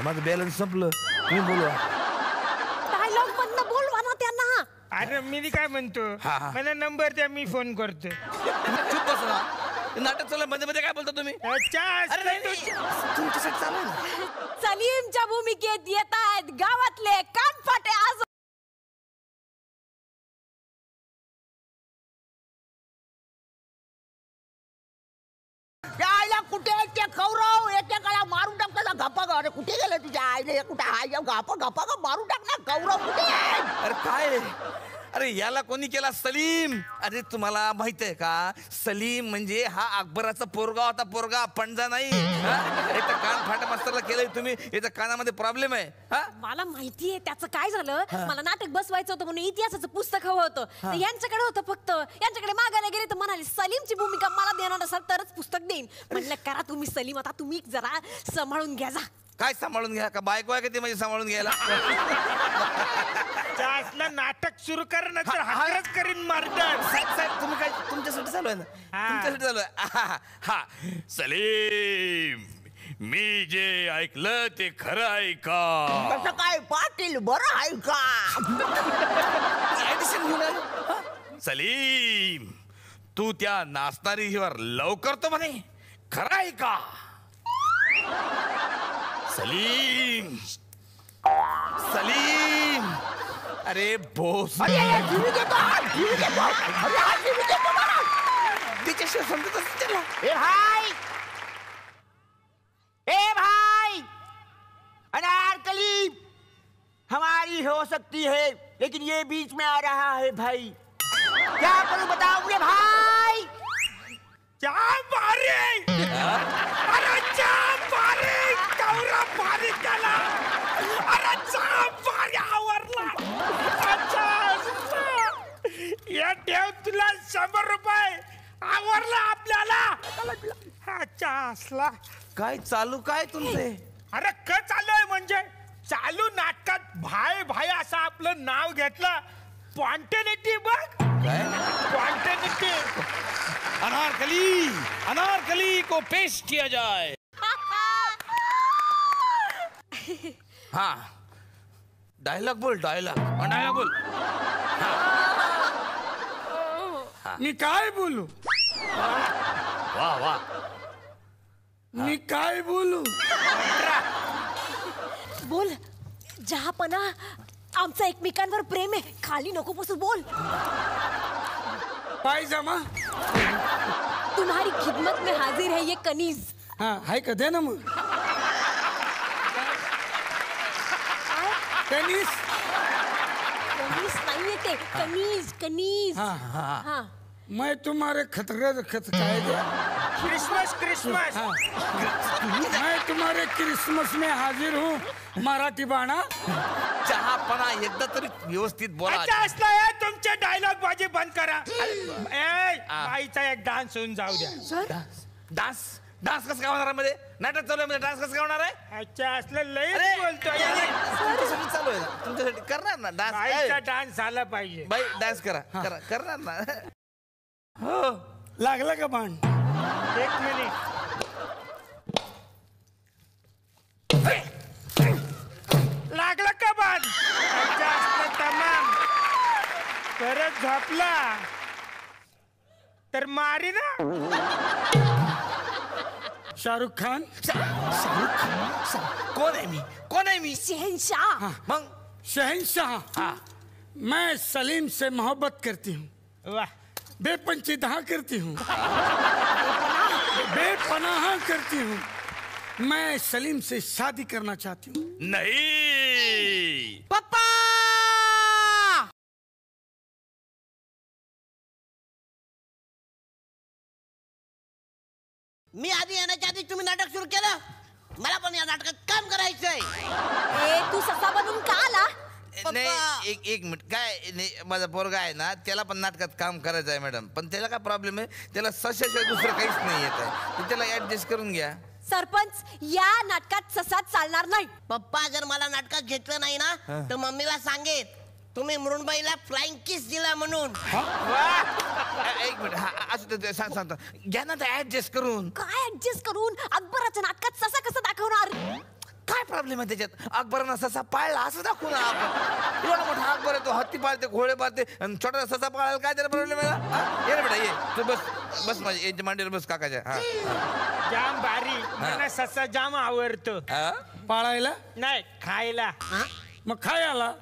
माझं बॅलन्स संपलं. तुम्ही बोलवा. डायलॉग मधनं बोलवा ना त्यांना. अरे मी काय म्हणतो, हा, हा. मला नंबर द्या, मी फोन करतो. चुप बसा. नाटक चालू मध्ये मध्ये काय बोलता तुम्ही? अच्छा अरे नाही, नाही. तुमच्यासाठी चालू आहे ना. सलीमच्या भूमिकेत येत आहेत गावातले कानफाटे आज. आईला कुठे आहेत ते कौरव? एकेकाला मारून टाकता गप्पा. अरे कुठे गेले तुझ्या आईने? कुठे आहे? गप्पा गप्पा मारून टाक ना. कौरव कुठे आहे? अरे काय? अरे याला कोणी केला? सलीम. अरे तुम्हाला माहित आहे का, सलीम म्हणजे हा अकबराचा पोरगा होता. पोरगा पणजा नाही. एक कान फाटा मास्तरला केलंय तुम्ही. याच्या कानामध्ये प्रॉब्लेम आहे. मला माहितीये त्याचं काय झालं. मला नाटक बसवायचं होतं म्हणून इतिहासाचं पुस्तक हवं होतं. तर यांच्याकडे होतं फक्त. यांच्याकडे मागायला गेले तर म्हणाले सलीमची भूमिका मला देणार असाल तरच पुस्तक देईन. म्हणलं करा तुम्ही सलीम. आता तुम्ही जरा सांभाळून घ्या जा. काय सांभाळून घ्या? का बायको आहे का ती म्हणजे सांभाळून घ्यायला? असलं नाटक सुरू कर ना तर हारच करीन मारतात. साहेब साहेब तुम्ही काय तुमच्यासाठी चालू आहे ना? तुमच्यासाठी चालू आहे. हा सलीम, मी जे ऐकलं ते खरं आहे का? कसं काय पाटील? बरं आहे का? ऍडिशन घेऊन आलो. सलीम, तू त्या नाचणारीवर लव करतो म्हणे, खरं आहे का? सलीम, सलीम, अरे बोस. तिच्याशी समजत असत त्याला. ए भाई, ए भाई, अनारकली हमारी हो सकती है लेकिन ये बीच में आ रहा है भाई. क्या करूं बताओ मुझे भाई. क्या मारे? अरे क्या मारे? कौरा मारे त्याला. अरे जा मारे आवरला. अच्छा या ठेव तुला 100 रुपये. आवरला आपल्याला. अच्छा असला काय चालू काय तुमचे? अरे क चालू आहे म्हणजे चालू नाटकात भाई भाई असं आपलं नाव घेतलं. स्पॉन्टेनिटी बघ. स्पॉन्टेनिटी. अनारकली, अनारकली को पेश किया जाए. हाँ डायलॉग बोल. डायलॉग बोल. मी काय बोलू? वाह वाह. मी काय बोलू? बोल जहापना. आमचं एकमेकांवर प्रेम आहे. खाली नको बसू. बोल. पायजामा. तुम्हारी खिदमत में हाजिर है ये कनीज. हा हाय का? दे ना मग. कनीस. कनीज नाहीये ते. कनीज कनीज. हाँ, हाँ. हाँ. मैं तुम्हारे खतरे काय दे. Christmas Christmas. मैं तुम्हारे क्रिसमस में हाजिर हूँ. मराठी बाणा. चहापणा एकदा तरी व्यवस्थित बोला. अच्छा असलं तुमचे डायलॉग बाजी बंद करा. बाईचा एक डान्स होऊन जाऊ द्या. डान्स डान्स कसं काय होणार मध्ये? नाटक चालू आहे, डान्स कसं काय होणार आहे? अच्छा असलं लय अरे, बोलतोय. तुमच्यासाठी चालू आहे ना. तुमच्यासाठी करणार ना बाईचा डान्स. डान्स झाला पाहिजे. बाई डान्स करा. करणार ना. हो लागला का बाण? एक मिनिट. आपला तर मारी ना. शाहरुख खान. कोण आहे मी शहनशाह. मग शहनशाह. मैं सलीम से मोहब्बत करती हूँ, वाह. बेपंची दहा करती हूँ, बेपनाह करती हूँ. मैं सलीम से शादी करना चाहती हूँ. नाही. पप्पा मी आधी येण्याच्या आधी तुम्ही नाटक सुरू केलं. मला पण या नाटकात काम करायचंय. ए तू ससा बनून का आला? नाही एक मिनिट. काय नाही, माझा पोरगा आहे ना, त्याला पण नाटकात काम करायचं आहे मॅडम. पण त्याला काय प्रॉब्लेम आहे, त्याला सशाशिवाय दुसरं काहीच नाही येत आहे. तर त्याला ऍडजस्ट करून घ्या. सरपंच या नाटकात ससा चालणार नाही. पप्पा जर मला नाटकात घेतलं नाही ना तर मम्मीला सांगेन तुम्ही मृणबाईला फ्लाइंग किस दिला म्हणून. एक मिनिट. हा असं सांगतो घ्या ना, तर ऍडजस्ट करून. काय ऍडजस्ट करून अकबराच्या नाटकात ससा कसं दाखवणार? काय प्रॉब्लेम आहे त्याच्यात? अकबरानं ससा पाळला असं दाखवू ना आपण. एवढा मोठा अकबर आहे, तो हत्ती पाळते, घोडे पाळते, आणि छोटा ससा पाळायला काय त्याला प्रॉब्लेम आहे? ये रे बेटा ये, तू बस माझ्या यांच्या मांडीवर बस काकाच्या. जाम भारी. मला ससा जाम आवडतो. पाळायला नाही खायला. मग खायला.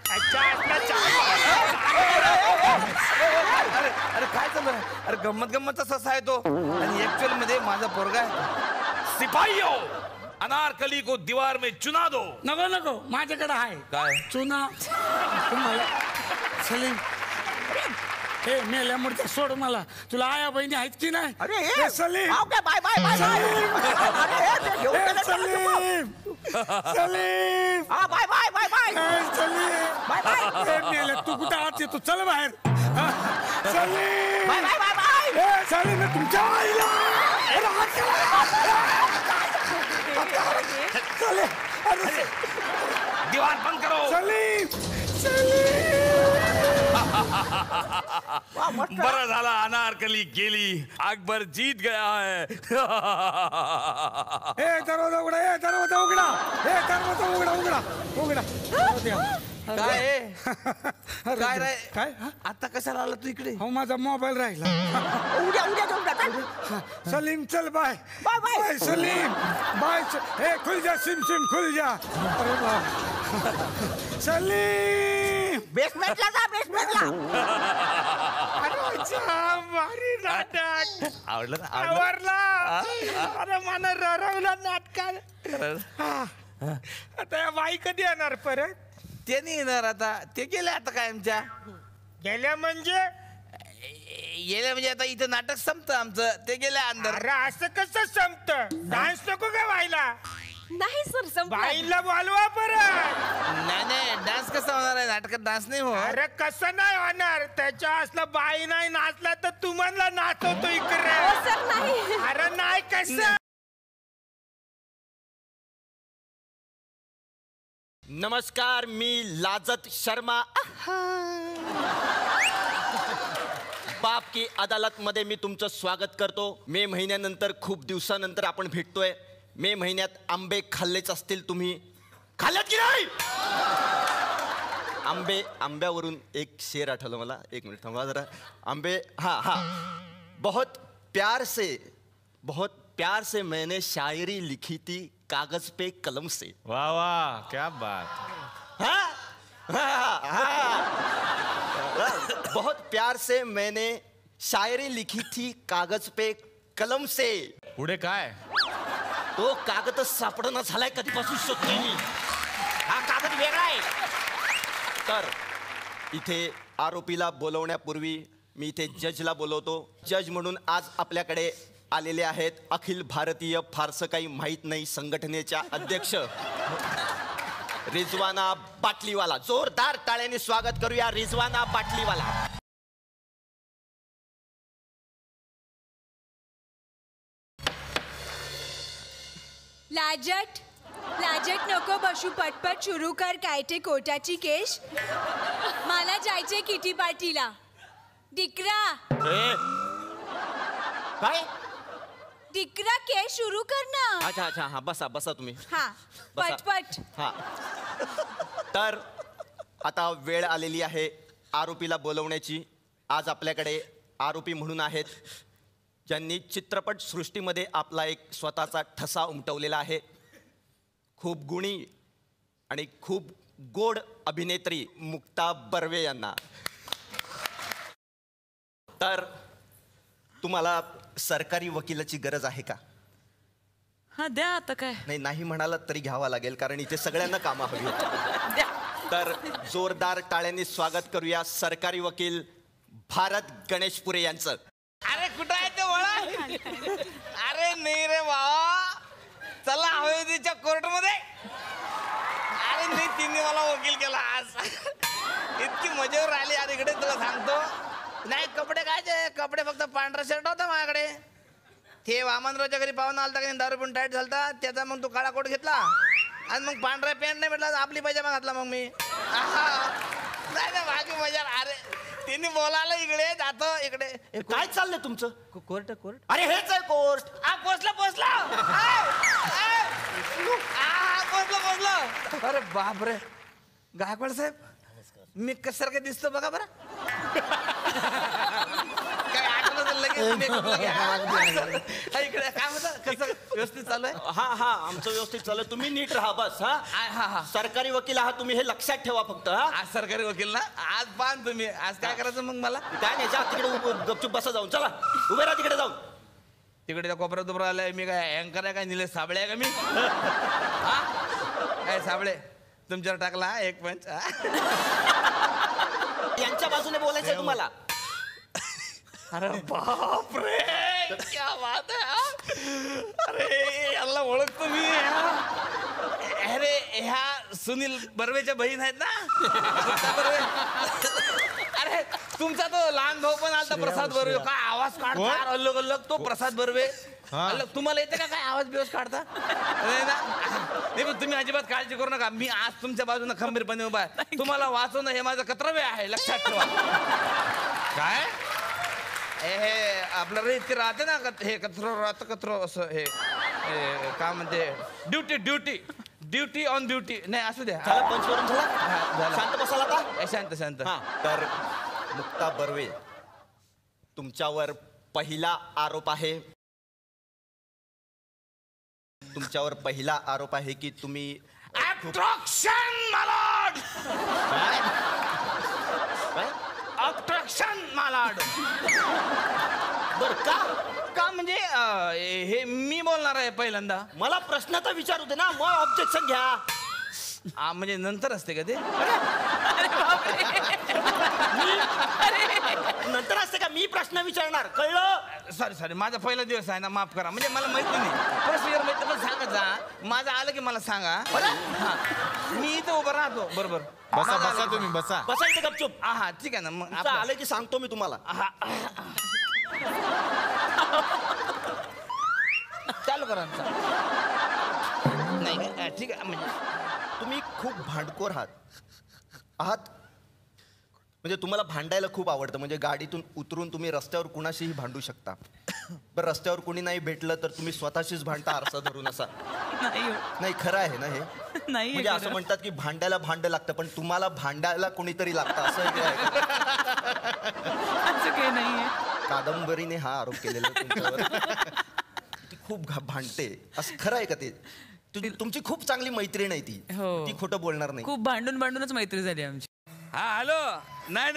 अरे काय चालू आहे? अरे गंमतचा ससा आहे तो. आणि ऍक्च्युअल मध्ये माझा पोरगा आहे. सिपाहियो, अनारकली को दीवार में चुना दो. नको माझ्याकडे आहे काय चुना. तुम्हाला सलीम हे मेल्या मुडक्या सोड मला. तुला आया बहिणी आहेत की नाही? अरे Salim. Bye bye bye. Salim. Salim. Bye bye bye bye. Salim. Bye bye. मेल्या तू कुठं आत येतो? चल बाहेर. Salim. Bye bye bye bye. Salim मी तुमच्या आईला. दीवार बंद करो. सलीम. बरं झाला अनारकली गेली, अकबर जीत गया है. ए दरवाजा उघडा. ए दरवाजा उघडा. ए दरवाजा उघडा. काय रे? काय? आता कशाला आला तू इकडे? हो माझा मोबाईल राहिला. उद्या सलीम चल बाय. बाय सलीम. बाय. ए खुल जा सिम खुल जा. अरे बाप. सलीम. बेसमेंटला जा बेसमेंटला. भारी नाटक. आवडलं ना? आवडला. अरे मला ररवलं नाटकात. आता या बाई कधी येणार परत? ते नाही येणार आता. ते गेले आता कायमच्या. गेल्या म्हणजे आता इथं नाटक संपतं आमचं. ते गेले अंदर. अरे असं कसं संपत? डान्स नको का व्हायला? नाही सर संपलं. बाईला बोलवा परत. नाही डान्स कसा होणार आहे? नाटकात डान्स नाही हो. अरे कसं नाही होणार? त्याच्या असलं बाई नाही नाचला तर तुम्हाला नाचवतो इकडे. हो सर नाही. अरे नाही कसं? नमस्कार, मी लाजत शर्मा. बाप की अदालत मध्ये मी तुमचं स्वागत करतो. मे महिन्यानंतर खूप दिवसानंतर आपण भेटतोय. मे महिन्यात आंबे खाल्लेच असतील तुम्ही. खाल्लेत की नाही? आंब्यावरून एक शेर आठवलं मला. एक मिनिट थांबा जरा. आंबे. हा बहुत प्यार से मैंने शायरी लिखी थी कागज पे कलम से. वाह वाह क्या बात. बहुत प्यार से मैंने शायरी लिखी थी कागज पे कलम से. पुढे काय? तो कागद सापडणं झालाय कधीपासून शोधतोय मी. हा कागद वेगळा आहे. तर इथे आरोपीला बोलवण्यापूर्वी मी इथे जजला बोलवतो. जज म्हणून आज आपल्याकडे आलेले आहेत अखिल भारतीय फारसं काही माहीत नाही संघटनेच्या अध्यक्ष रिजवाना बाटलीवाला. जोरदार टाळ्याने स्वागत करूया रिजवाना बाटलीवाला. लाजट नको बसू. पटपट सुरू कर. काय ते कोर्टाची केस. मला जायचे किटी पार्टीला. डिकरा. काय? डिकरा केस सुरू कर ना. अच्छा हा बसा तुम्ही. हा बसा. पटपट. हा तर आता वेळ आलेली आहे आरोपीला बोलवण्याची. आज आपल्याकडे आरोपी म्हणून आहेत ज्यांनी चित्रपट सृष्टीमध्ये आपला एक स्वतःचा ठसा उमटवलेला आहे. खूप गुणी आणि खूप गोड अभिनेत्री मुक्ता बर्वे यांना. तर तुम्हाला सरकारी वकिलाची गरज आहे का? हा द्या आता काय. नाही म्हणाला तरी घ्यावा लागेल कारण इथे सगळ्यांना कामं हवी होती. तर जोरदार टाळ्यांनी स्वागत करूया सरकारी वकील भारत गणेशपुरे यांचं. अरे कुठं आहे ते वळा. अरे नाही रे भावा, चला हवेलीच्या कोर्टमध्ये. अरे नाही, तिने मला वकील केला आज. इतकी मजेवर आली आज इकडे, तुला सांगतो. नाही कपडे काय, कपडे फक्त पांढरा शर्ट होता माझ्याकडे. ते वामनरावच्या घरी पाहुणा आलता का दारू पण टाईट झालता, त्याचा मग तो काळा कोट घेतला आणि मग पांढरा पॅन्ट नाही भेटला, आपली पायजामा घातला मग मी. नाही बाकी मजा. अरे तिने बोलायला इकडे जातो इकडे. काय चाललंय तुमचं? कोर्ट. अरे हेच आहे कोर्ट. पोचला. पोचलो. अरे बापरे, गायकवाड साहेब मी कशासारखं दिसतो बघा बरं. काय आठवलं लगेच इकडे. काय होतं, कसं व्यवस्थित चालू आहे? हा आमचं व्यवस्थित चालू आहे. तुम्ही नीट राहा बस. हा सरकारी वकील आहात तुम्ही, हे लक्षात ठेवा फक्त. आज सरकारी वकील ना, आज पान तुम्ही. आज काय करायचं मग मला? काय नाही, जा तिकडे गपचूप बसा जाऊन. चला उभे राहा तिकडे जाऊन. तिकडे त्या कोपऱ्यात उभं आलाय मी. काय अँकर आहे काय, निलेश साबळे आहे का मी? काय साबळे तुमच्यावर टाकला एक पंच. यांच्या बाजूने बोलायचं तुम्हाला. अरे बापरे, क्या बात आहे. अरे याला ओळखतो मी. अरे ह्या सुनील बर्वेच्या बहीण आहेत ना, बर्वे. अरे तुमचा तो लहान भाऊ पण आलता प्रसाद बर्वे. काय आवाज काढता अल्लग अल्लग तो प्रसाद बर्वे. तुम्हाला येते का काय आवाज बिवाज काढता? नाही ना. नाही पण तुम्ही अजिबात काळजी करू नका, मी आज तुमच्या बाजूने खंबीरपणे उभा आहे. तुम्हाला वाचवणं हे माझं कर्तव्य आहे, लक्षात ठेवा. काय हे आपलं रे इतके राहते ना, हे कचरो असं हे काय म्हणते, ड्युटी ऑन ड्युटी. नाही असू द्या. पंच करून झाला. शांत बसाल आता. शांत. तर मुक्ता बर्वे, तुमच्यावर पहिला आरोप आहे. तुमच्यावर पहिला आरोप आहे की तुम्ही अब्स्ट्रक्शन मालाड. अब्स्ट्रक्शन मालाड. बर का म्हणजे हे मी बोलणार आहे पहिल्यांदा. मला प्रश्नाचा विचार होते ना, मग ऑब्जेक्शन घ्या. म्हणजे नंतर असते का ते? नंतर असते का? मी प्रश्न विचारणार, कळलं? सॉरी माझा पहिला दिवस आहे ना, माफ करा. म्हणजे मला माहिती नाही प्रोसिजर माहिती, पण सांगा जा. माझं आलं की मला सांगा. मी इथं उभं राहतो. बरोबर. बसा तुम्ही बसा. बसा इथे गपचूप. हा ठीक आहे ना. मग आलं की सांगतो मी तुम्हाला. चालू करा. नाही ठीक आहे. म्हणजे तुम्ही खूप भांडखोर आहात. म्हणजे तुम्हाला भांडायला खूप आवडतं. म्हणजे गाडीतून उतरून तुम्ही रस्त्यावर कुणाशीही भांडू शकता. पण रस्त्यावर कोणी नाही भेटलं तर तुम्ही स्वतःशीच भांडता आरसा धरून. असा नाही, खरं आहे ना हे? म्हणजे असं म्हणतात की भांडायला भांड लागतं, पण तुम्हाला भांडायला कोणीतरी लागतं असं काही नाहीये. कादंबरीने हा आरोप केलेला तुमच्यावर. ती खूप भांडते, असं खरं आहे का ते? तुमची खूप चांगली मैत्रीण आहे ती. ती खोटं बोलणार नाही. खूप भांडूनच मैत्री झाली आमची. हा हॅलो. नाही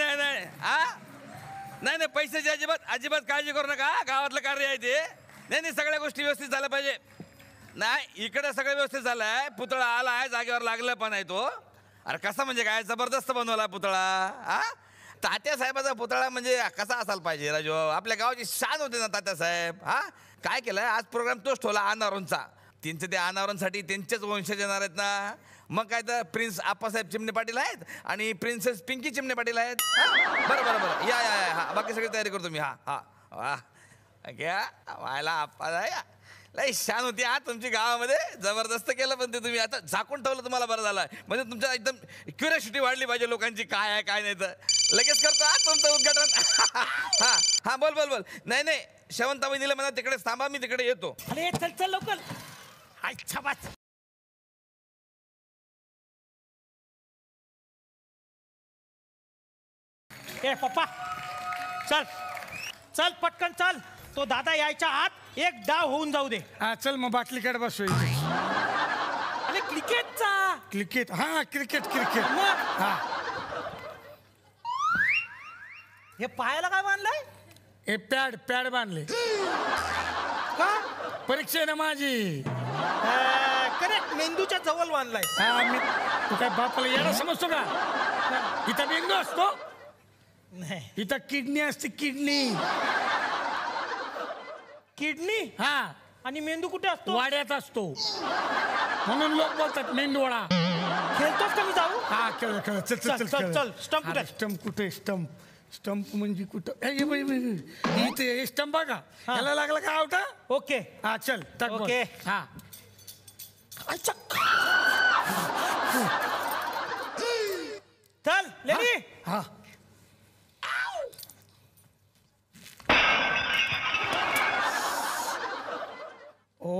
पैशाची अजिबात काळजी करू नका. गावातलं कार्य आहे ते. नाही सगळ्या गोष्टी व्यवस्थित झाल्या पाहिजे. नाही इकडे सगळं व्यवस्थित झालंय. पुतळा आलाय, जागेवर लागला पण आहे तो. अरे कसा म्हणजे काय, जबरदस्त बनवला पुतळा. तात्या साहेबाचा पुतळा म्हणजे कसा असायला पाहिजे राजू. आपल्या गावाची शान होते ना तात्या साहेब. काय केलंय आज प्रोग्राम तोच ठेवला अनावरणचा. त्यांचं त्या अनावरणसाठी त्यांचेच वंशज येणार आहेत ना. मग काय तर प्रिन्स आप्पासाहेब चिमणे पाटील आहेत आणि प्रिन्सेस पिंकी चिमणे पाटील आहेत. बरं या बाकी सगळी तयारी करतो मी. वा घ्या व्हायला आप्पा लई शान होती तुमची गावामध्ये. जबरदस्त केलं पण ते तुम्ही आता झाकून ठेवलं, तुम्हाला बरं झालं. म्हणजे तुमच्या एकदम क्युरियोसिटी वाढली पाहिजे लोकांची, काय आहे काय नाही. तर लगेच करतो तुमचं उद्घाटन. हा बोल. नाही शेवंताबाई दिलं म्हणा तिकडे थांबा, मी तिकडे येतो. अरे चल लवकर. अच्छा बात. ए पप्पा चल चल पटकन चल. तो दादा यायच्या आत एक डाव होऊन जाऊ दे. हा चल मग बाटलीकडे बसू इथे. अरे क्रिकेटचा. क्रिकेट हा क्रिकेट हा. हे पायाला काय बांधलंय? हे पॅड बांधले. का? परीक्षा आहे ना माझी. करेक्ट, मेंदूच्या जवळ बांधलाय. हा मी तू काय बापाला यायला समजतो का? इथं मेंदू असतो, नाही इथं किडनी असते. किडनी हा. आणि मेंदू कुठे असतो? वाड्यात असतो. म्हणून लोक बोलतात मेंदूवाडा. खेळतोस का मी जाऊ? हा खेळ खेळ. चल चल चल चल. स्टंप कुठे? स्टंप कुठे? स्टंप म्हणजे कुठं? इथे स्टंप बघा. याला लागला का आउट? ओके. हा चल टाक बॉल. ओके. हा चल लेडी. हा. ओ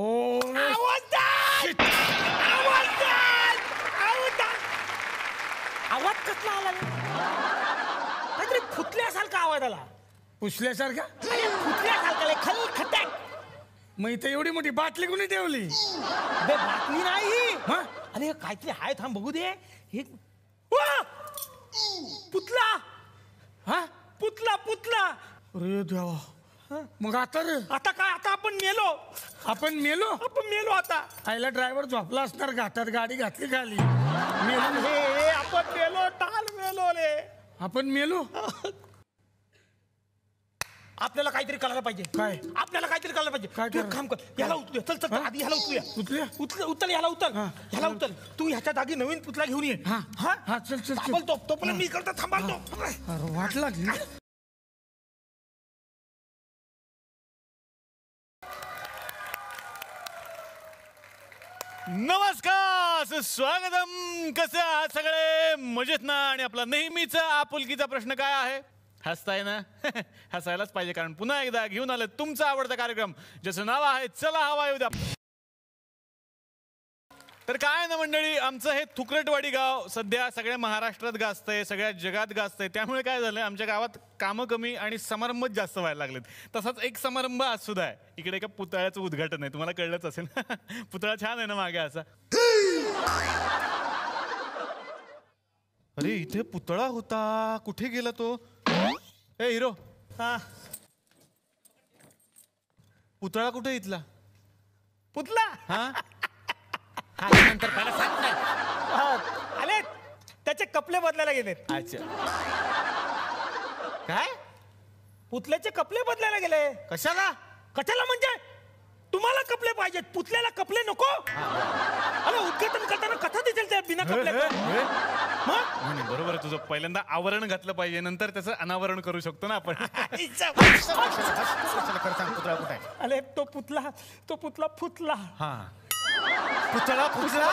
आवाज कसला आला? काहीतरी फुटल्यासारखा आवाज आला. पुसल्यासारखा? अरे फुटल्यासारखा खल खटॅक. मग इथे एवढी मोठी बाटली कोणी ठेवली? बे बातमी नाही. अरे काहीतरी हाय, थांब बघू दे. हे वा! पुतला. हा पुतला. अरे देवा. मग आता रे? आता काय? आता आपण मेलो. आपण मेलो आता. आईला ड्रायव्हर झोपला असणार घाटात, गाडी घातली खाली. हे आपण मेलो. टाल मेलो रे. आपण मेलो. आपल्याला काहीतरी करायला पाहिजे. काय? आपल्याला काहीतरी करायला पाहिजे. काय तू एक काम कर, याला उचलूया. चल चल आधी ह्याला उचलूया. उचल याला उचल. तू ह्याच्या जागी नवीन पुतला घेऊन ये. हा चल तोपर्यंत मी करतो. थांबालतो. अरे वाट लागली. नमस्कार, स्वागतम. कसे आहात सगळे? मजेत ना? आणि आपला नेहमीचा आपुलकीचा प्रश्न काय आहे? हसताय ना? हसायलाच पाहिजे, कारण पुन्हा एकदा घेऊन आलं तुमचा आवडता कार्यक्रम, ज्याचं नाव आहे चला हवा येऊ द्या. तर काय ना मंडळी, आमचं हे थुकरटवाडी गाव सध्या सगळ्या महाराष्ट्रात गाजतंय, सगळ्या जगात गाजतंय. त्यामुळे काय झालंय, आमच्या गावात कामं कमी आणि समारंभच जास्त व्हायला लागलेत. तसाच एक समारंभ आज सुद्धा आहे. इकडे एका पुतळ्याचं उद्घाटन आहे. तुम्हाला कळलंच असेल. पुतळा छान आहे ना मागे असा. अरे इथे पुतळा होता, कुठे गेला तो? ए हिरो, पुतळा कुठे इथला? पुतला. हा नंतर आले, त्याचे कपडे बदलायला गेलेत. अच्छा. काय? पुतल्याचे कपडे बदलायला गेले. कशाला? कशाला म्हणजे? तुम्हाला कपडे पाहिजेत, पुतल्याला कपडे नको? अरे उद्घाटन करताना कथा दिसेल त्या बिना कपड्याचं. नाही बरोबर आहे तुझं. पहिल्यांदा आवरण घातलं पाहिजे, नंतर त्याचं अनावरण करू शकतो ना आपण. अरे तो पुतला फुटला. हा पुतळा फुटला.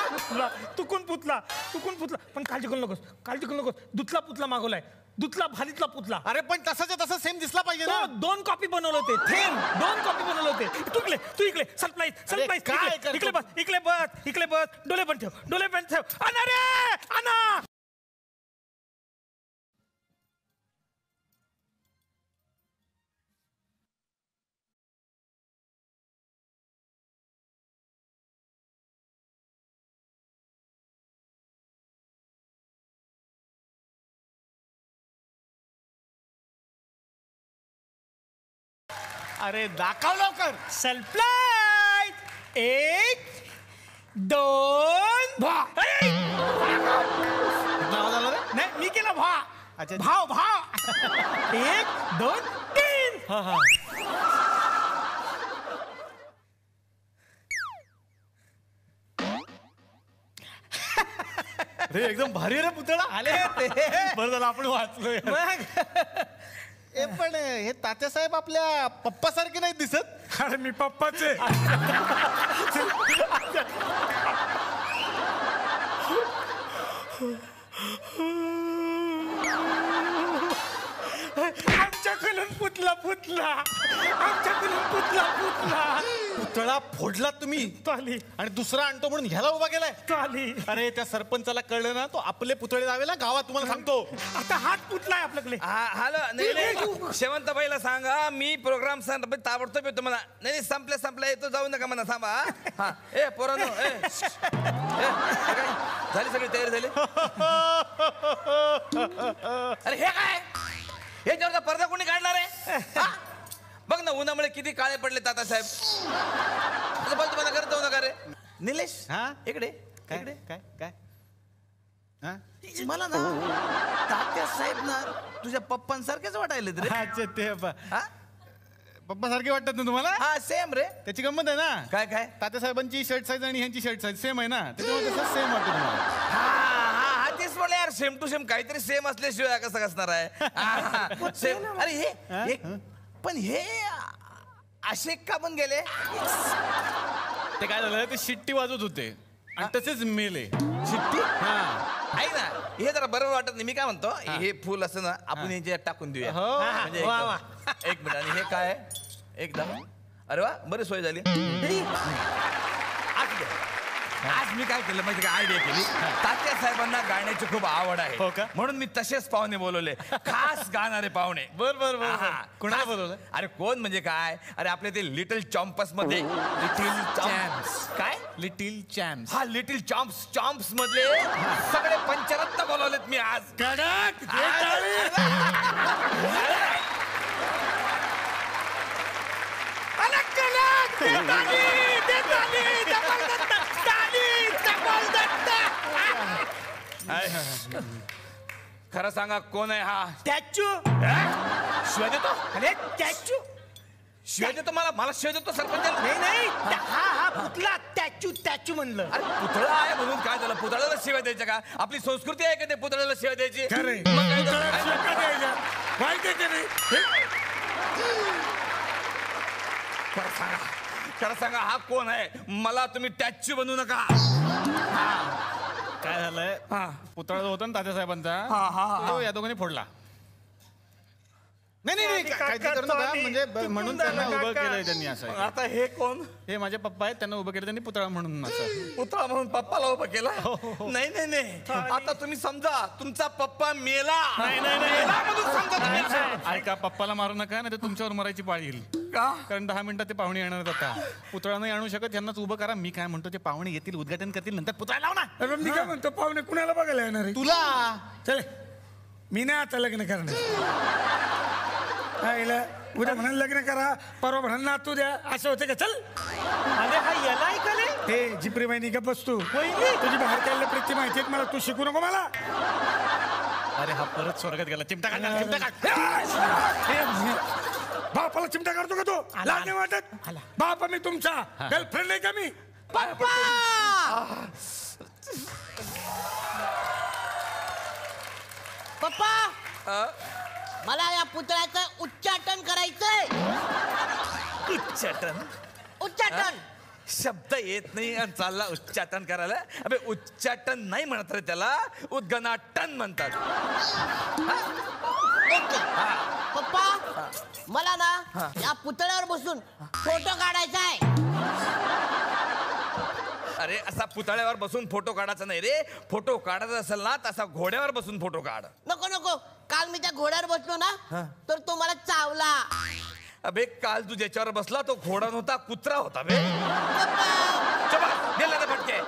तुकून पुतला. पण काळजी करू नकोस. दुतला पुतला मागवलाय. दुतला भारीतला पुतला. अरे पण तसाच्या तसा सेम दिसला पाहिजे ना. 2 कॉपी बनवले होते. 2 कॉपी बनवले होते. तू इकडे सरप्राईज. काय इकडे बस. डोळे पण ठेव. आणा. अरे दाखव लवकर. सरप्राईज. 1 2 नाही मी केला भा. अच्छा. भाव 1 2 3. हा अरे एकदम भारी रे पुतळा. आले ते. बरं झालं आपण वाचलोय. पण हे तात्यासाहेब आपल्या पप्पा सारखे नाही दिसत. अरे मी पप्पाचे. आमच्याकडून पुतला. पुतळा फोडला तुम्ही तो आली आणि दुसरा आणतो म्हणून ह्याला उभा केलाय. तो आली. अरे त्या सरपंचाला कळलं ना, तो आपले पुतळे लावेल ना गावात, तुम्हाला सांगतो. आता हात कुठला आहे आपल्याकडे? हॅलो नाही शेवंतबाईला सांगा मी प्रोग्राम ताबडतोब येतो म्हणा. नाही संपल्या येतो, जाऊ नका म्हणा. थांबा. हा ए पोरांनो झाली सगळी तयारी झाली. अरे हे काय, हे जेवढा पडदा कोणी काढणार आहे? बघ ना उन्हामुळे किती काळे पडले तातासाहेब. बोल तुम्हाला करत जाऊ नका रे. निलेश हा इकडे काय काय काय हा मला ना तात्यासाहेब ना तुझ्या पप्पांसारखेच वाटायले रे. अच्छा ते हा पप्पा सारखे वाटतात ना तुम्हाला? हा सेम रे. त्याची गंमत आहे ना. काय काय तात्यासाहेबांची शर्ट साईज आणि ह्यांची शर्ट साईज सेम आहे ना, त्याच्यामुळे तसं सेम वाटतं तुम्हाला. हा तेच म्हणलं यार, सेम टू सेम काहीतरी सेम असल्याशिवाय कसं असणार आहे. सेम. अरे हे पण हे असे का पण गेले? ते काय झालं, ते शिट्टी वाजवत होते आणि तसेच मेले. शिट्टी? हा ऐक ना, हे जरा बरोबर वाटत नाही. मी काय म्हणतो, हे फुल असं ना आपण यांच्यात टाकून देऊया. हो. म्हणजे एक मिनिट. आणि हे काय आहे? एकदम अरे वा, बरी सोय झाली. आज मी काय केलं माहिती, काय आयडिया केली. तात्या साहेबांना गाण्याची खूप आवड आहे. हो का? म्हणून मी तसेच पाहुणे बोलवले, खास गाणारे पाहुणे. बर हा. कोणाला बोलवलं? अरे कोण म्हणजे काय, अरे आपले ते लिटिल चॉम्पस मध्ये. लिटिल चॅम्प्स काय? Little champs. हा लिटिल चॉम्प्स मधले सगळे पंचरत्न बोलवलेत मी आज. कडक खरं सांगा कोण आहे हा? स्टॅच्यू. शिवाय देतो? अरे स्टॅच्यू. शिवाय देतो मला शिवाय देतो सरपंच. नाही हा पुतला स्टॅच्यू म्हणलं. अरे पुतळा आहे म्हणून काय झालं, पुतळ्याला शिवाय द्यायच्या का? आपली संस्कृती आहे का ते पुतळ्याला शिवाय द्यायची? खरंय. मग काय झालं? खरं सांगा हा कोण आहे? मला तुम्ही स्टॅच्यू बनवू नका. काय झालंय, पुतळा जो होता ना तात्यासाहेबांचा, तो या दोघांनी फोडला. नाही काय करू नका, म्हणजे म्हणून त्यांना उभं केलंय त्यांनी असं. आता हे कोण? हे माझे पप्पा आहेत, त्यांना उभं केलं त्यांनी पुतळा म्हणून असं. पुतळा म्हणून पप्पाला उभं केला? नाही आता तुम्ही समजा तुमचा पप्पा मेला. मेला म्हणून समजा तुम्ही. ऐका, पप्पाला मारू नका, नाही तर तुमच्यावर मरायची पाळी येईल. का? कारण 10 मिनिटात ते पाहुणे येणार आहेत. आता पुतळा नाही आणू शकत, यांनाच उभं करा. मी काय म्हणतो, ते पाहुणे येतील, उद्घाटन करतील, नंतर पुतळा लाव ना. अरे मी काय म्हणतो, पाहुणे कुणाला बघायला येणार आहे? तुला. चल मी नाही आता लग्न करणार. उद्या म्हणाल लग्न करा, परवा म्हणाल नातू द्या, असं होतं का? चल. अरे हा याला ऐकले. हे जिप्री बहिणी का बसतो, तुझी बाहेर काढल्या प्रीती माहिती आहे मला, तू शिकू नको मला. अरे हा परत स्वर्गात गेला. चिमटा काढ. बापाला चिमटा काढतो का तो? लाज नाही वाटत? बापा मी तुमचा गर्लफ्रेंड आहे का मी? पप्पा मला या पुतळ्याचं उच्चाटन करायचंय. उच्चाटन शब्द येत नाही आणि चालला उच्चाटन करायला. अबे उच्चाटन नाही म्हणत रे, त्याला उद्घनाटन म्हणतात. ओके पप्पा, मला ना या पुतळ्यावर बसून फोटो काढायचा आहे. अरे असा पुतळ्यावर बसून फोटो काढायचा नाही रे. फोटो काढायचा असेल ना तसा घोड्यावर बसून फोटो काढ. नको काल मी त्या घोड्यावर बसलो ना, तर तो मला चावला. अबे काल तू ज्याच्यावर बसला तो घोडा नव्हता, कुत्रा होता बे. फटके.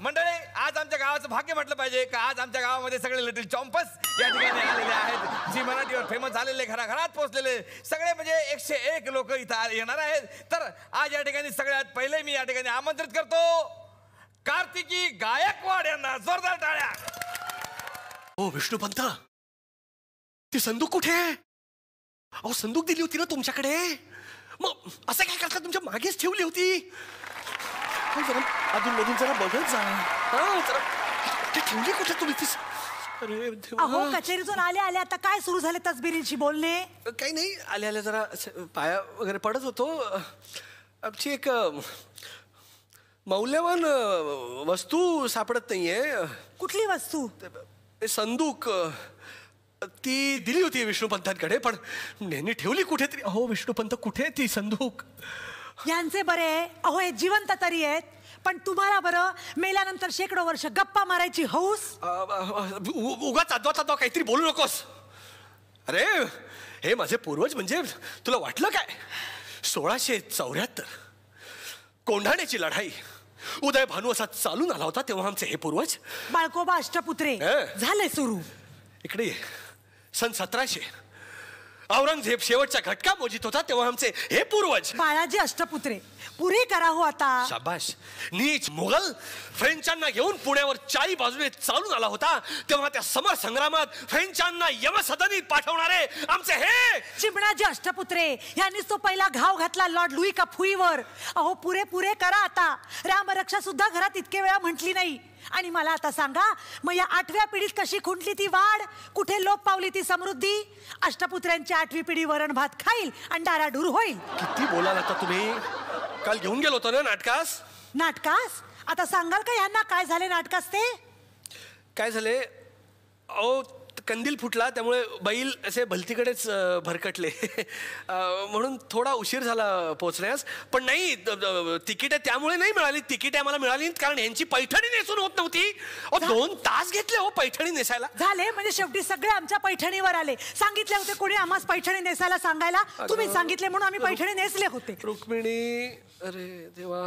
मंडळी, आज आमच्या गावाचं भाग्य म्हटलं पाहिजे का आज आमच्या गावामध्ये सगळे लिटिल चॉम्पस या ठिकाणी आलेले आहेत, जी मराठीवर फेमस झालेले, घराघरात पोहोचलेले सगळे म्हणजे 101 लोक इथं येणार आहेत. तर आज या ठिकाणी सगळ्यात पहिले मी या ठिकाणी आमंत्रित करतो कार्तिकी गायकवाड यांना. जोरदार टाळ्या. ओ विष्णुपंत, ती संदूक कुठे आहे? अहो संदूक दिली होती ना तुमच्याकडे, मग असं काय करता? तुमच्या मागेच ठेवली होती. जरा अजून मधून जरा बघत जा. जरा ते ठेवली कुठे तुम्ही ती? अरे अहो कचेरीतून आले आता काय सुरू झाले तसबिरींशी बोलणे? काही नाही, आल्या जरा पाया वगैरे पडत होतो. आमची एक मौल्यवान वस्तू सापडत नाहीये. कुठली वस्तू? संदूक. ती दिली होती विष्णुपंतांकडे, पण यांनी ठेवली कुठेतरी. अहो विष्णुपंत, कुठे ती संदूक? यांचे बरे अहो हे जिवंत तरी आहेत, पण तुम्हाला बरं मेल्यानंतर शेकडो वर्ष गप्पा मारायची हौस. उगाच अद्वा काहीतरी बोलू नकोस. अरे हे माझे पूर्वज म्हणजे तुला वाटलं काय? 1674 कोंढाण्याची लढाई उदय भानू असा चालून आला होता तेव्हा आमचे हे पूर्वज बाळकोबा अष्टपुत्रे झाले सुरू. इकडे ये. सन 1700 औरंगजेब शेवटच्या घटका मोजित होता तेव्हा आमचे हे पूर्वज बाळाजी अष्टपुत्रे पुरे करा हो आता. शाबाश. नीच मुघल फ्रेंचांना घेऊन पुण्यावर चारी बाजूने चालून आला होता तेव्हा त्या समर संग्रामात फ्रेंचांना यमसदनीत पाठवणारे आमचे हे चिमणाजी अष्टपुत्रे यांनीच तो पहिला घाव घातला लॉर्ड लुई का फुईवर. अहो पुरे पुरे करा आता. रामरक्षा सुद्धा घरात इतके वेळा म्हटली नाही. आणि मला आता सांगा मग या 8व्या पिढीत कशी खुंटली ती वाढ, कुठे लोप पावली ती समृद्धी? अष्टपुत्र्यांची 8वी पिढी वरण भात खाईल आणि डाराडूर होईल. किती बोलाल आता तुम्ही? काल घेऊन गेलो होतो ना नाटकास. नाटकास? आता सांगाल का यांना काय झाले नाटकास ते? काय झाले? अहो कंदील फुटला त्यामुळे बैल असे भलतीकडेच भरकटले म्हणून थोडा उशीर झाला पोहोचण्यास. पण नाही तिकीटे त्यामुळे नाही मिळाली. तिकीटे आम्हाला मिळाली कारण यांची पैठणी नेसून होत नव्हती. 2 तास घेतले हो पैठणी नेसायला. झाले म्हणजे शेवटी सगळे आमच्या पैठणीवर आले. सांगितले होते कोणी आम्हाला पैठणी नेसायला सांगायला? तुम्ही सांगितले म्हणून आम्ही पैठणी नेसले होते. रुक्मिणी अरे देवा